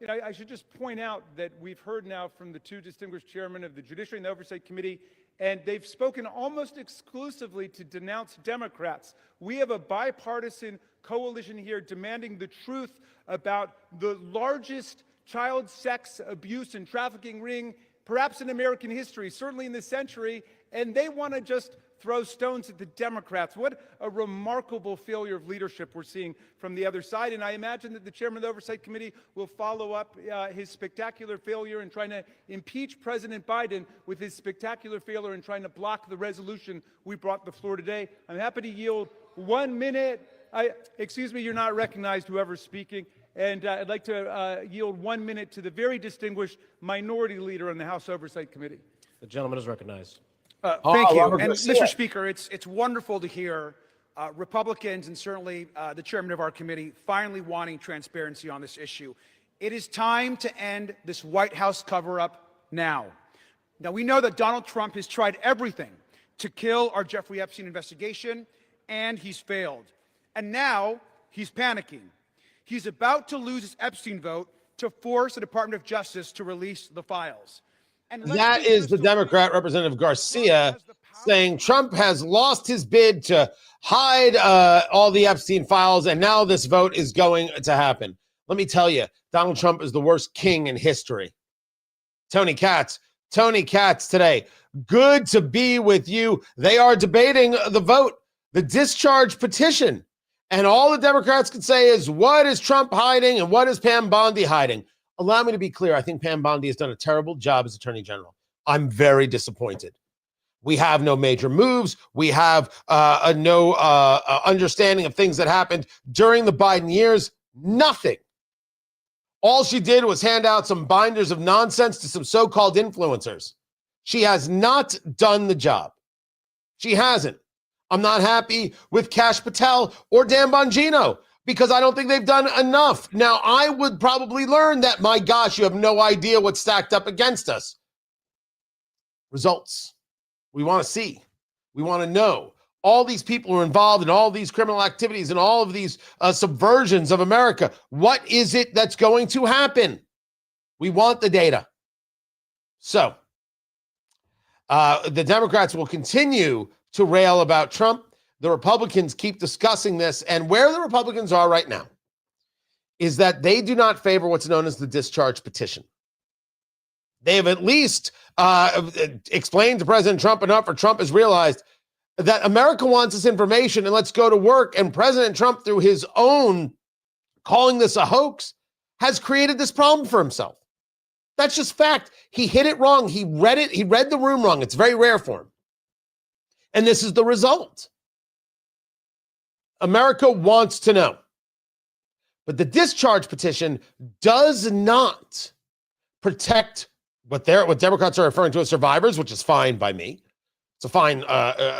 I should just point out that we've heard now from the 2 distinguished chairmen of the Judiciary and the Oversight Committee, and they've spoken almost exclusively to denounce Democrats. We have a bipartisan coalition here demanding the truth about the largest child sex abuse and trafficking ring, perhaps in American history, certainly in this century, and they want to just throw stones at the Democrats. What a remarkable failure of leadership we're seeing from the other side. And I imagine that the chairman of the Oversight Committee will follow up his spectacular failure in trying to impeach President Biden with his spectacular failure in trying to block the resolution we brought to the floor today. I'm happy to yield 1 minute. Excuse me, you're not recognized, whoever's speaking. And I'd like to yield 1 minute to the very distinguished minority leader on the House Oversight Committee. The gentleman is recognized. Thank you. And Mr. Speaker, it's wonderful to hear Republicans and certainly the chairman of our committee finally wanting transparency on this issue. It is time to end this White House cover-up now. Now, we know that Donald Trump has tried everything to kill our Jeffrey Epstein investigation, and he's failed. And now he's panicking. He's about to lose his Epstein vote to force the Department of Justice to release the files. And that is the Democrat Representative Garcia saying Trump has lost his bid to hide all the Epstein files, and now this vote is going to happen. Let me tell you, Donald Trump is the worst king in history. Tony Katz today. Good to be with you. They are debating the vote, the discharge petition. And all the Democrats could say is, what is Trump hiding and what is Pam Bondi hiding? Allow me to be clear. I think Pam Bondi has done a terrible job as Attorney General. I'm very disappointed. We have no major moves. We have no understanding of things that happened during the Biden years. Nothing. All she did was hand out some binders of nonsense to some so-called influencers. She has not done the job. She hasn't. I'm not happy with Kash Patel or Dan Bongino because I don't think they've done enough. Now, I would probably learn that, my gosh, you have no idea what's stacked up against us. Results. We want to see. We want to know. All these people who are involved in all these criminal activities and all of these subversions of America. What is it that's going to happen? We want the data. So, the Democrats will continue to rail about Trump. The Republicans keep discussing this. And where the Republicans are right now is that they do not favor what's known as the discharge petition. They have at least explained to President Trump enough, or Trump has realized that America wants this information and let's go to work. And President Trump, through his own calling this a hoax, has created this problem for himself. That's just fact. He hit it wrong. He read it. He read the room wrong. It's very rare for him. And this is the result. America wants to know. But the discharge petition does not protect what Democrats are referring to as survivors, which is fine by me. It's a fine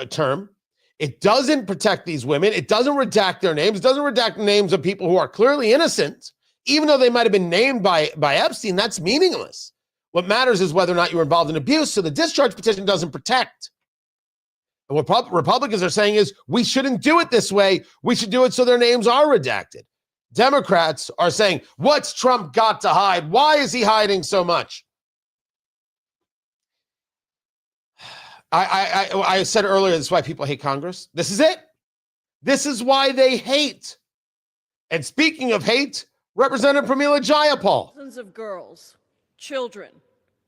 term. It doesn't protect these women. It doesn't redact their names. It doesn't redact the names of people who are clearly innocent, even though they might have been named by Epstein. That's meaningless. What matters is whether or not you were involved in abuse. So the discharge petition doesn't protect. And what Republicans are saying is we shouldn't do it this way. We should do it so their names are redacted. Democrats are saying, what's Trump got to hide? Why is he hiding so much? I said earlier, this is why people hate Congress. This is it. This is why they hate. And speaking of hate, Representative Pramila Jayapal. Thousands of girls, children,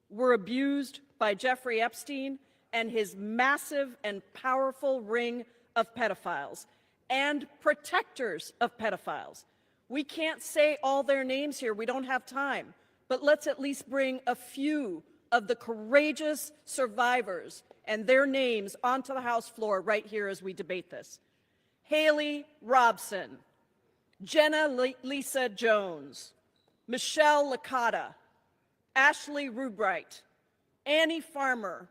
were abused by Jeffrey Epstein and his massive and powerful ring of pedophiles and protectors of pedophiles. We can't say all their names here. We don't have time. But let's at least bring a few of the courageous survivors and their names onto the House floor right here as we debate this. Haley Robson, Jenna Lisa Jones, Michelle Licata, Ashley Rubright, Annie Farmer,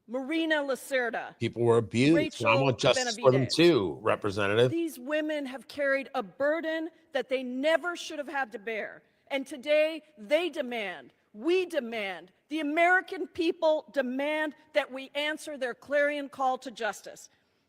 Marina Lacerda. People were abused. I want justice for them too, Representative. These women have carried a burden that they never should have had to bear. And today they demand, we demand, the American people demand that we answer their clarion call to justice.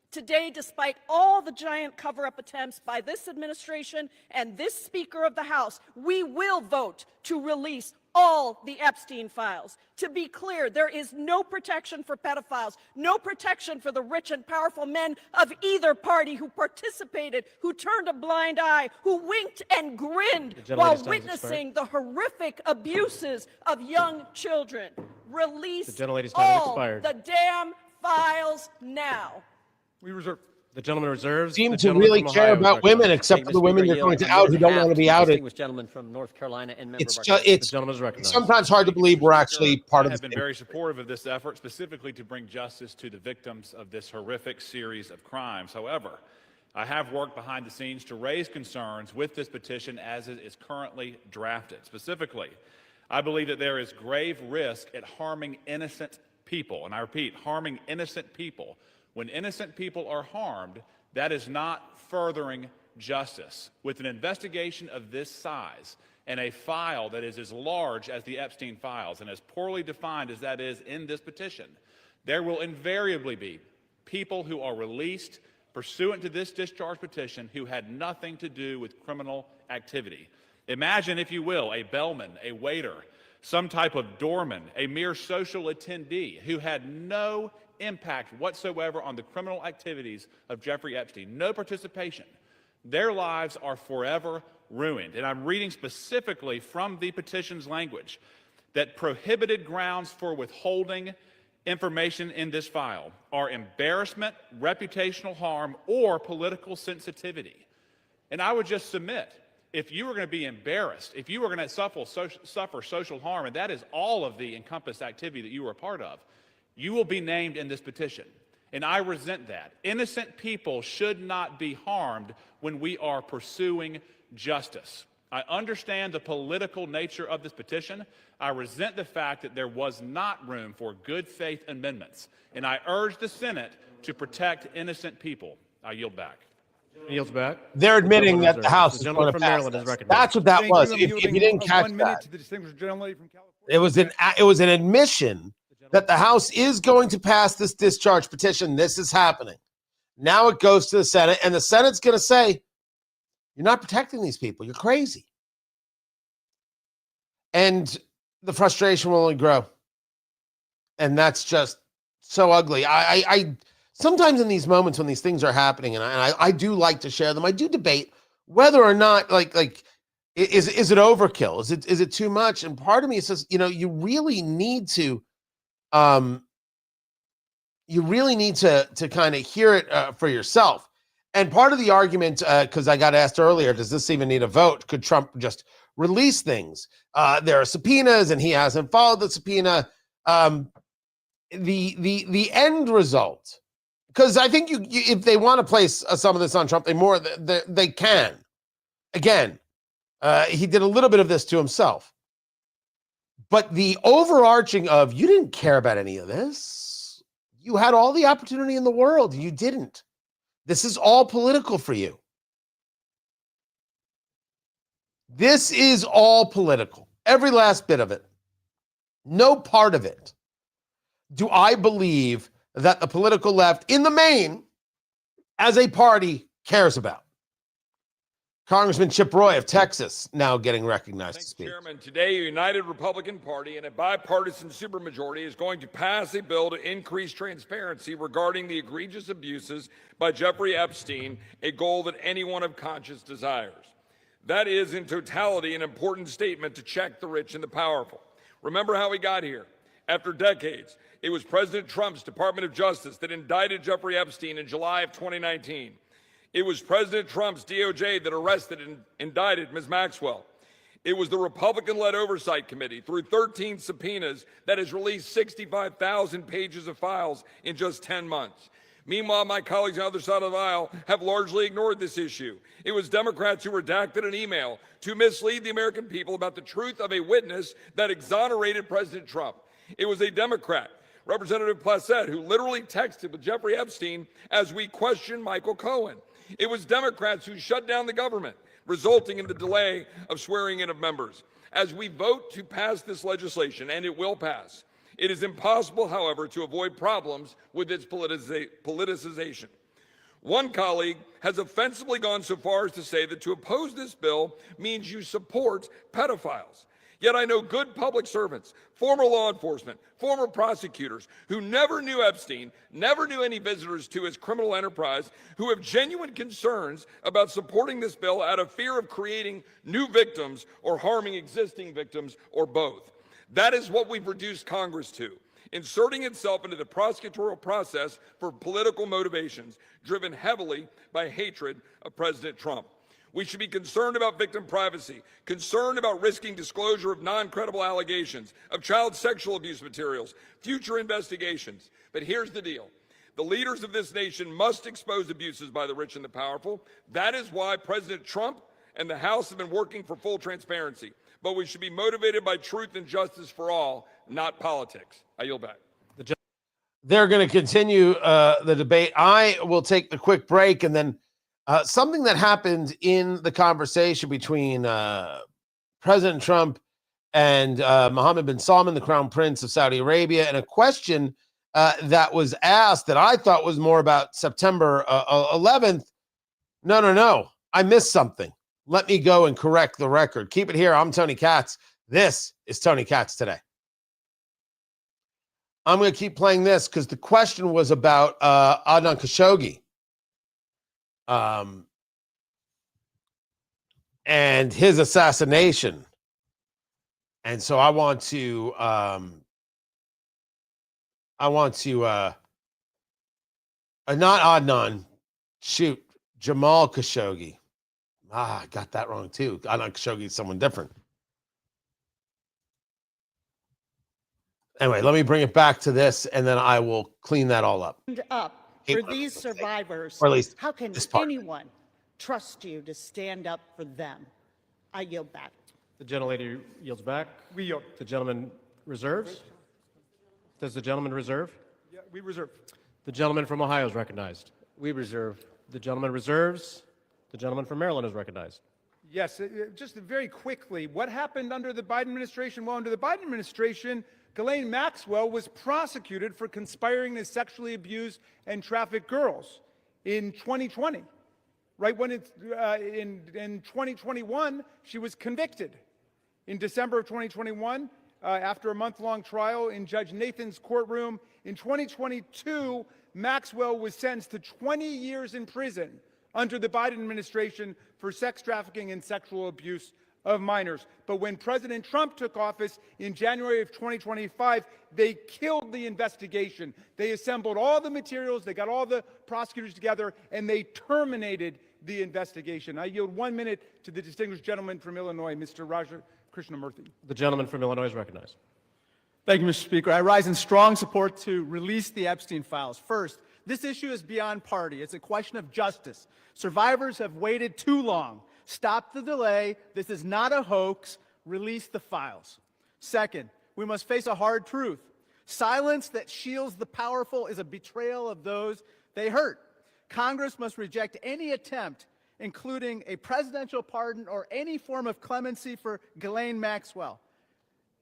Today, despite all the giant cover-up attempts by this administration and this Speaker of the House, we will vote to release all the Epstein files. To be clear, there is no protection for pedophiles, no protection for the rich and powerful men of either party who participated, who turned a blind eye, who winked and grinned while witnessing the horrific abuses of young children. Release all the damn files now. We reserve. The gentleman reserves. Seem to really care about women, except for the women you're going to out who don't want to be outed. Gentleman from North Carolina and It's sometimes hard to believe we're actually part of this. I have been very supportive of this effort, specifically to bring justice to the victims of this horrific series of crimes. However, I have worked behind the scenes to raise concerns with this petition as it is currently drafted. Specifically, I believe that there is grave risk at harming innocent people, and I repeat, harming innocent people. When innocent people are harmed, that is not furthering justice. With an investigation of this size and a file that is as large as the Epstein files and as poorly defined as that is in this petition, there will invariably be people who are released pursuant to this discharge petition who had nothing to do with criminal activity. Imagine, if you will, a bellman, a waiter, some type of doorman, a mere social attendee who had no impact whatsoever on the criminal activities of Jeffrey Epstein, no participation. Their lives are forever ruined. And I'm reading specifically from the petition's language that prohibited grounds for withholding information in this file are embarrassment, reputational harm, or political sensitivity. And I would just submit, if you were going to be embarrassed, if you were going to suffer social harm, and that is all of the encompassed activity that you were a part of, you will be named in this petition. And I resent that. Innocent people should not be harmed when we are pursuing justice. I understand the political nature of this petition. I resent the fact that there was not room for good faith amendments, and I urge the Senate to protect innocent people. I yield back. Yields back. They're admitting that the House is going to pass this. That's what that was. If you didn't catch that, it was an admission that the House is going to pass this discharge petition. This is happening. Now it goes to the Senate, and the Senate's going to say, you're not protecting these people. You're crazy. And the frustration will only grow. And that's just so ugly. I sometimes in these moments when these things are happening, and I do like to share them, I do debate whether or not, is it overkill? Is it too much? And part of me says, you really need to kind of hear it for yourself. And part of the argument, because I got asked earlier, does this even need a vote? Could Trump just release things? There are subpoenas, and he hasn't followed the subpoena. The end result, because I think if they want to place some of this on Trump, they can. Again, he did a little bit of this to himself. But the overarching of, you didn't care about any of this. You had all the opportunity in the world. You didn't. This is all political for you. This is all political. Every last bit of it. No part of it do I believe that the political left, in the main, as a party, cares about. Congressman Chip Roy of Texas now getting recognized to speak. Chairman, today a united Republican Party and a bipartisan supermajority is going to pass a bill to increase transparency regarding the egregious abuses by Jeffrey Epstein, a goal that anyone of conscience desires. That is, in totality, an important statement to check the rich and the powerful. Remember how we got here. After decades, it was President Trump's Department of Justice that indicted Jeffrey Epstein in July of 2019. It was President Trump's DOJ that arrested and indicted Ms. Maxwell. It was the Republican-led Oversight Committee, through 13 subpoenas, that has released 65,000 pages of files in just 10 months. Meanwhile, my colleagues on the other side of the aisle have largely ignored this issue. It was Democrats who redacted an email to mislead the American people about the truth of a witness that exonerated President Trump. It was a Democrat, Representative Placette, who literally texted with Jeffrey Epstein as we questioned Michael Cohen. It was Democrats who shut down the government, resulting in the delay of swearing in of members. As we vote to pass this legislation, and it will pass, it is impossible, however, to avoid problems with its politicization. One colleague has offensively gone so far as to say that to oppose this bill means you support pedophiles. Yet I know good public servants, former law enforcement, former prosecutors who never knew Epstein, never knew any visitors to his criminal enterprise, who have genuine concerns about supporting this bill out of fear of creating new victims or harming existing victims, or both. That is what we've reduced Congress to, inserting itself into the prosecutorial process for political motivations, driven heavily by hatred of President Trump. We should be concerned about victim privacy, concerned about risking disclosure of non-credible allegations, of child sexual abuse materials, future investigations. But here's the deal. The leaders of this nation must expose abuses by the rich and the powerful. That is why President Trump and the House have been working for full transparency. But we should be motivated by truth and justice for all, not politics. I yield back. They're going to continue the debate. I will take the quick break, and then something that happened in the conversation between President Trump and Mohammed bin Salman, the Crown Prince of Saudi Arabia, and a question that was asked that I thought was more about September 11th. No. I missed something. Let me go and correct the record. Keep it here. I'm Tony Katz. This is Tony Katz Today. I'm going to keep playing this because the question was about Adnan Khashoggi. And his assassination. And so I want to not Adnan, shoot, Jamal Khashoggi. I got that wrong too. Adnan Khashoggi is someone different. Anyway, let me bring it back to this, and then I will clean that all up. For these survivors, or at least how can anyone trust you to stand up for them? I yield back. The gentlelady yields back. We yield. The gentleman reserves. Does the gentleman reserve? Yeah, we reserve. The gentleman from Ohio is recognized. We reserve. The gentleman reserves. The gentleman from Maryland is recognized. Yes, just very quickly, what happened under the Biden administration? Well, under the Biden administration, Ghislaine Maxwell was prosecuted for conspiring to sexually abuse and traffic girls in 2020. Right when it's in 2021, she was convicted. In December of 2021, after a month-long trial in Judge Nathan's courtroom, in 2022, Maxwell was sentenced to 20 years in prison under the Biden administration for sex trafficking and sexual abuse of minors. But when President Trump took office in January of 2025, they killed the investigation. They assembled all the materials, they got all the prosecutors together, and they terminated the investigation. I yield 1 minute to the distinguished gentleman from Illinois, Mr. Raja Krishnamurthy. The gentleman from Illinois is recognized. Thank you, Mr. Speaker. I rise in strong support to release the Epstein Files. First, this issue is beyond party. It's a question of justice. Survivors have waited too long. Stop the delay. This is not a hoax. Release the files. Second, we must face a hard truth. Silence that shields the powerful is a betrayal of those they hurt. Congress must reject any attempt, including a presidential pardon or any form of clemency for Ghislaine Maxwell.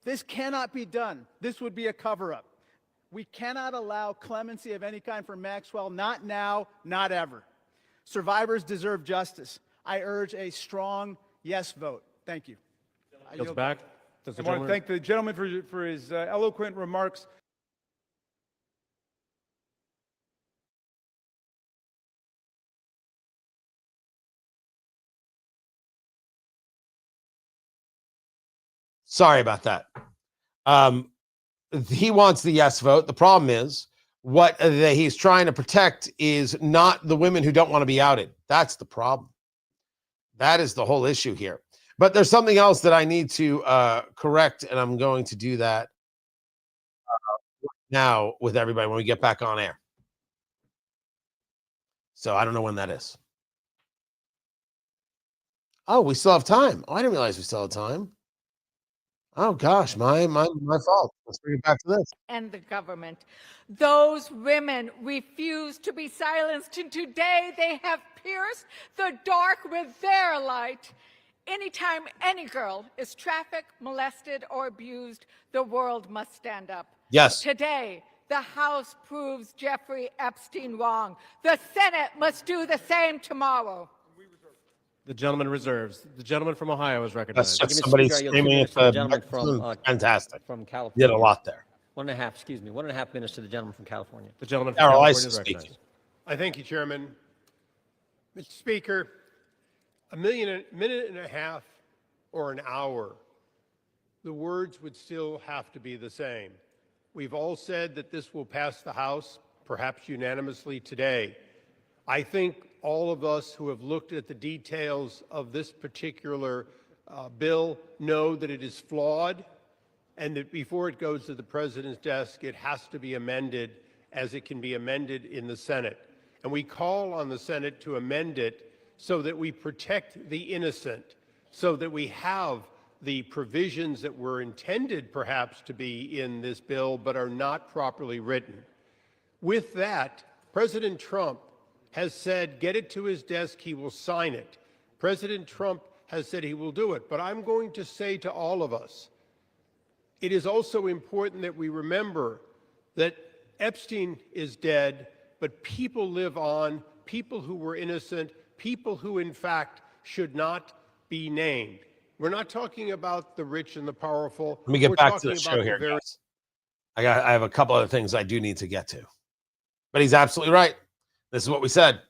This cannot be done. This would be a cover-up. We cannot allow clemency of any kind for Maxwell, not now, not ever. Survivors deserve justice. I urge a strong yes vote. Thank you. Yields back. I want to thank the gentleman for his eloquent remarks. Sorry about that. He wants the yes vote. The problem is what he's trying to protect is not the women who don't want to be outed. That's the problem. That is the whole issue here. But there's something else that I need to correct, and I'm going to do that now with everybody when we get back on air. So I don't know when that is. Oh, we still have time. Oh, I didn't realize we still have time. Oh gosh, my fault. Let's bring it back to this. And the government. Those women refuse to be silenced, and today they have pierced the dark with their light. Anytime any girl is trafficked, molested, or abused, the world must stand up. Yes. Today, the House proves Jeffrey Epstein wrong. The Senate must do the same tomorrow. The gentleman reserves. The gentleman from Ohio is recognized. That's just somebody screaming at the gentleman from fantastic. From California. Did a lot there. 1.5 minutes to the gentleman from California. The gentleman from California is speaking. recognized. I thank you, Chairman. Mr. Speaker, a minute and a half or an hour, the words would still have to be the same. We've all said that this will pass the House, perhaps unanimously today. I think all of us who have looked at the details of this particular bill know that it is flawed, and that before it goes to the president's desk, it has to be amended as it can be amended in the Senate. And we call on the Senate to amend it so that we protect the innocent, so that we have the provisions that were intended perhaps to be in this bill but are not properly written. With that, President Trump has said, get it to his desk, he will sign it. President Trump has said he will do it. But I'm going to say to all of us, it is also important that we remember that Epstein is dead, but people live on, people who were innocent, people who in fact should not be named. We're not talking about the rich and the powerful. Let me get back to the show here, guys. I have a couple other things I do need to get to. But he's absolutely right. This is what we said.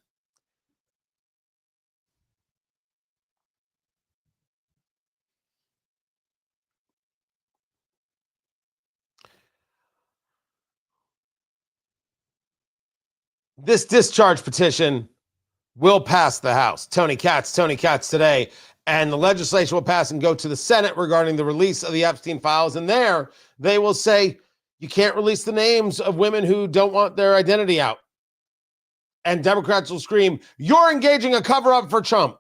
This discharge petition will pass the House. Tony Katz today. And the legislation will pass and go to the Senate regarding the release of the Epstein Files. And there they will say, you can't release the names of women who don't want their identity out. And Democrats will scream, you're engaging a cover-up for Trump.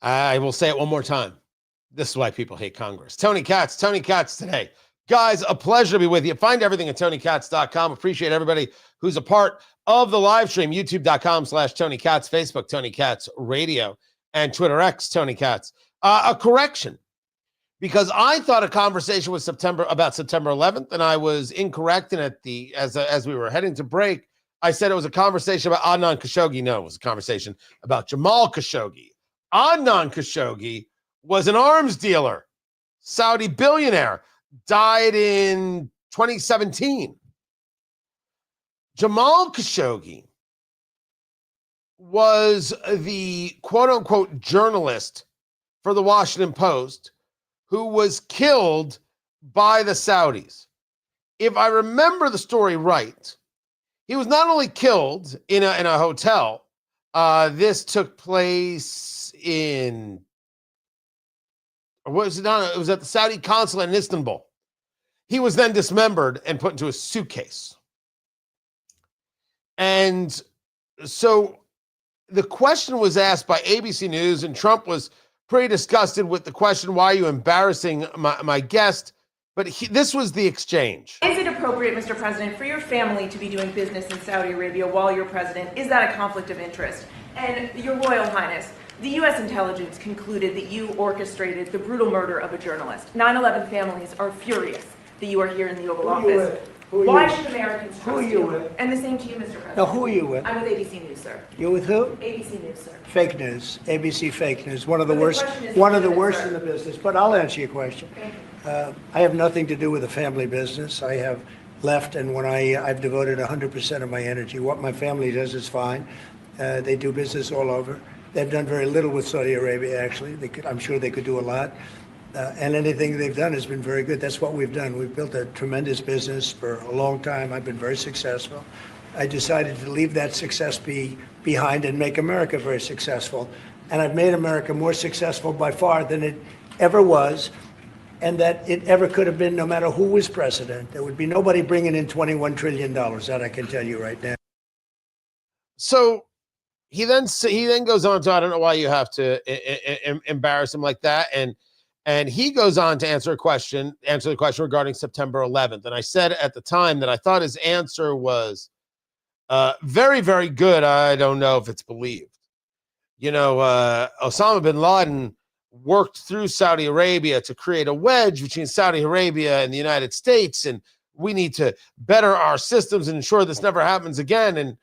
I will say it one more time. This is why people hate Congress. Tony Katz today. Guys, a pleasure to be with you. Find everything at TonyKatz.com. Appreciate everybody who's a part of the live stream. YouTube.com/Tony Katz, Facebook, Tony Katz Radio, and Twitter X, Tony Katz. A correction, because I thought a conversation was about September 11th, and I was incorrect. And as we were heading to break, I said it was a conversation about Adnan Khashoggi. No, it was a conversation about Jamal Khashoggi. Adnan Khashoggi was an arms dealer, Saudi billionaire, died in 2017. Jamal Khashoggi was the quote-unquote journalist for the Washington Post who was killed by the Saudis. If I remember the story right, he was not only killed in a hotel. This took place in, or was it not? It was at the Saudi consulate in Istanbul. He was then dismembered and put into a suitcase. And so the question was asked by ABC News, and Trump was pretty disgusted with the question, why are you embarrassing my guest? But this was the exchange. Is it appropriate, Mr. President, for your family to be doing business in Saudi Arabia while you're president? Is that a conflict of interest? And Your Royal Highness, the U.S. intelligence concluded that you orchestrated the brutal murder of a journalist. 9/11 families are furious that you are here in the Oval Office. Why should Americans trust you? Who are you with? And the same to you, Mr. President. Now, who are you with? I'm with ABC News, sir. You're with who? ABC News, sir. Fake news, ABC fake news, one of the But the worst, question is one of the legitimate, worst sir. in the business. But I'll answer your question. I have nothing to do with the family business. I have left, and when I've devoted 100% of my energy. What my family does is fine. They do business all over. They've done very little with Saudi Arabia, actually. I'm sure they could do a lot. And anything they've done has been very good. That's what we've done. We've built a tremendous business for a long time. I've been very successful. I decided to leave that success behind and make America very successful. And I've made America more successful by far than it ever was, and that it ever could have been, no matter who was president. There would be nobody bringing in $21 trillion, that I can tell you right now. So he then goes on to, I don't know why you have to embarrass him like that. And he goes on to answer the question regarding September 11th. And I said at the time that I thought his answer was very, very good. I don't know if it's believed. You know, Osama bin Laden worked through Saudi Arabia to create a wedge between Saudi Arabia and the United States. And we need to better our systems and ensure this never happens again. And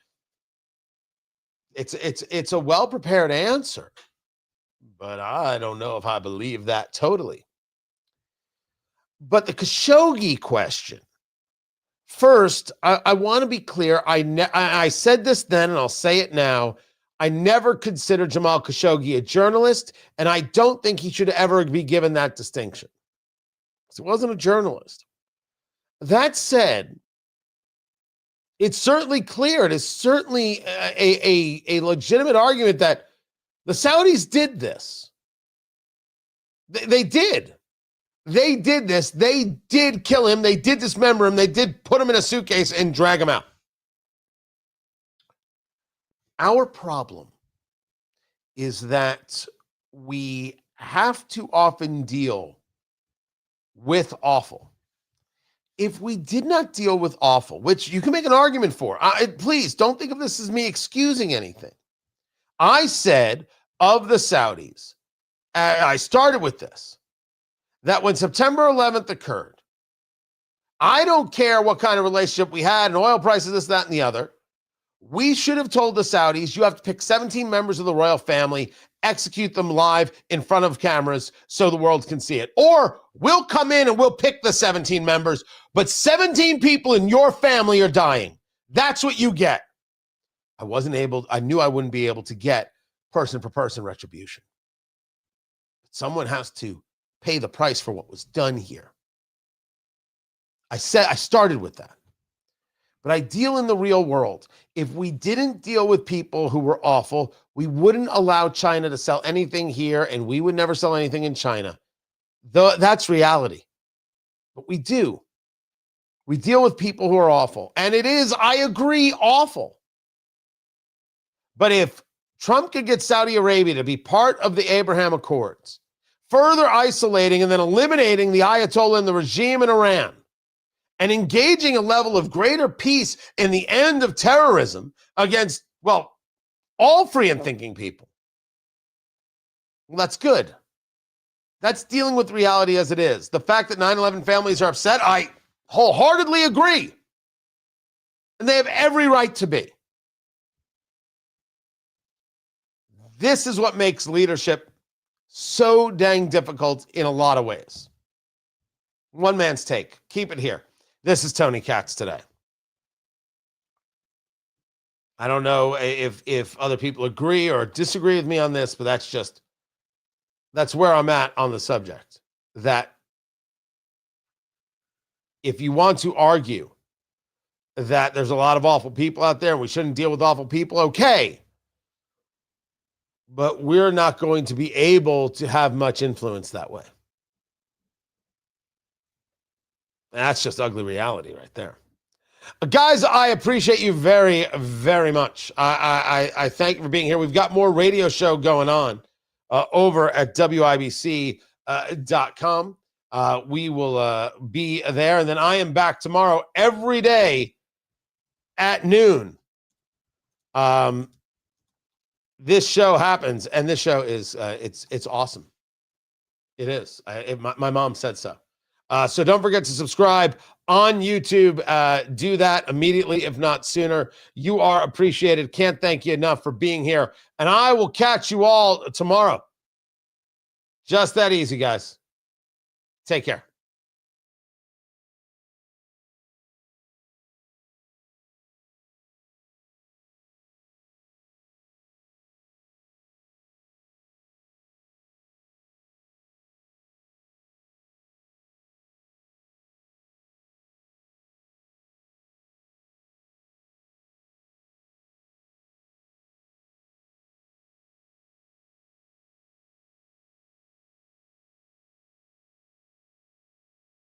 it's a well-prepared answer. But I don't know if I believe that totally. But the Khashoggi question. First, I want to be clear. I said this then, and I'll say it now. I never considered Jamal Khashoggi a journalist, and I don't think he should ever be given that distinction. He wasn't a journalist. That said, it's certainly clear. It is certainly a legitimate argument that the Saudis did this. They did. They did this. They did kill him. They did dismember him. They did put him in a suitcase and drag him out. Our problem is that we have to often deal with awful. If we did not deal with awful, which you can make an argument for, please don't think of this as me excusing anything. I said of the Saudis, I started with this, that when September 11th occurred, I don't care what kind of relationship we had and oil prices, this, that, and the other. We should have told the Saudis, you have to pick 17 members of the royal family, execute them live in front of cameras so the world can see it. Or we'll come in and we'll pick the 17 members, but 17 people in your family are dying. That's what you get. I knew I wouldn't be able to get person for person retribution. Someone has to pay the price for what was done here. I started with that. But I deal in the real world. If we didn't deal with people who were awful, we wouldn't allow China to sell anything here, and we would never sell anything in China. That's reality. But we do. We deal with people who are awful. And it is, I agree, awful. But if Trump could get Saudi Arabia to be part of the Abraham Accords, further isolating and then eliminating the Ayatollah and the regime in Iran, and engaging a level of greater peace in the end of terrorism against, well, all free and thinking people. Well, that's good. That's dealing with reality as it is. The fact that 9/11 families are upset, I wholeheartedly agree. And they have every right to be. This is what makes leadership so dang difficult in a lot of ways. One man's take. Keep it here. This is Tony Katz today. I don't know if other people agree or disagree with me on this, but that's where I'm at on the subject. That if you want to argue that there's a lot of awful people out there and we shouldn't deal with awful people, okay. But we're not going to be able to have much influence that way. That's just ugly reality right there. Guys, I appreciate you very, very much. I thank you for being here. We've got more radio show going on over at WIBC.com. We will be there. And then I am back tomorrow every day at noon. This show happens, and this show is it's awesome. It is. My mom said so. So don't forget to subscribe on YouTube. Do that immediately, if not sooner. You are appreciated. Can't thank you enough for being here. And I will catch you all tomorrow. Just that easy, guys. Take care.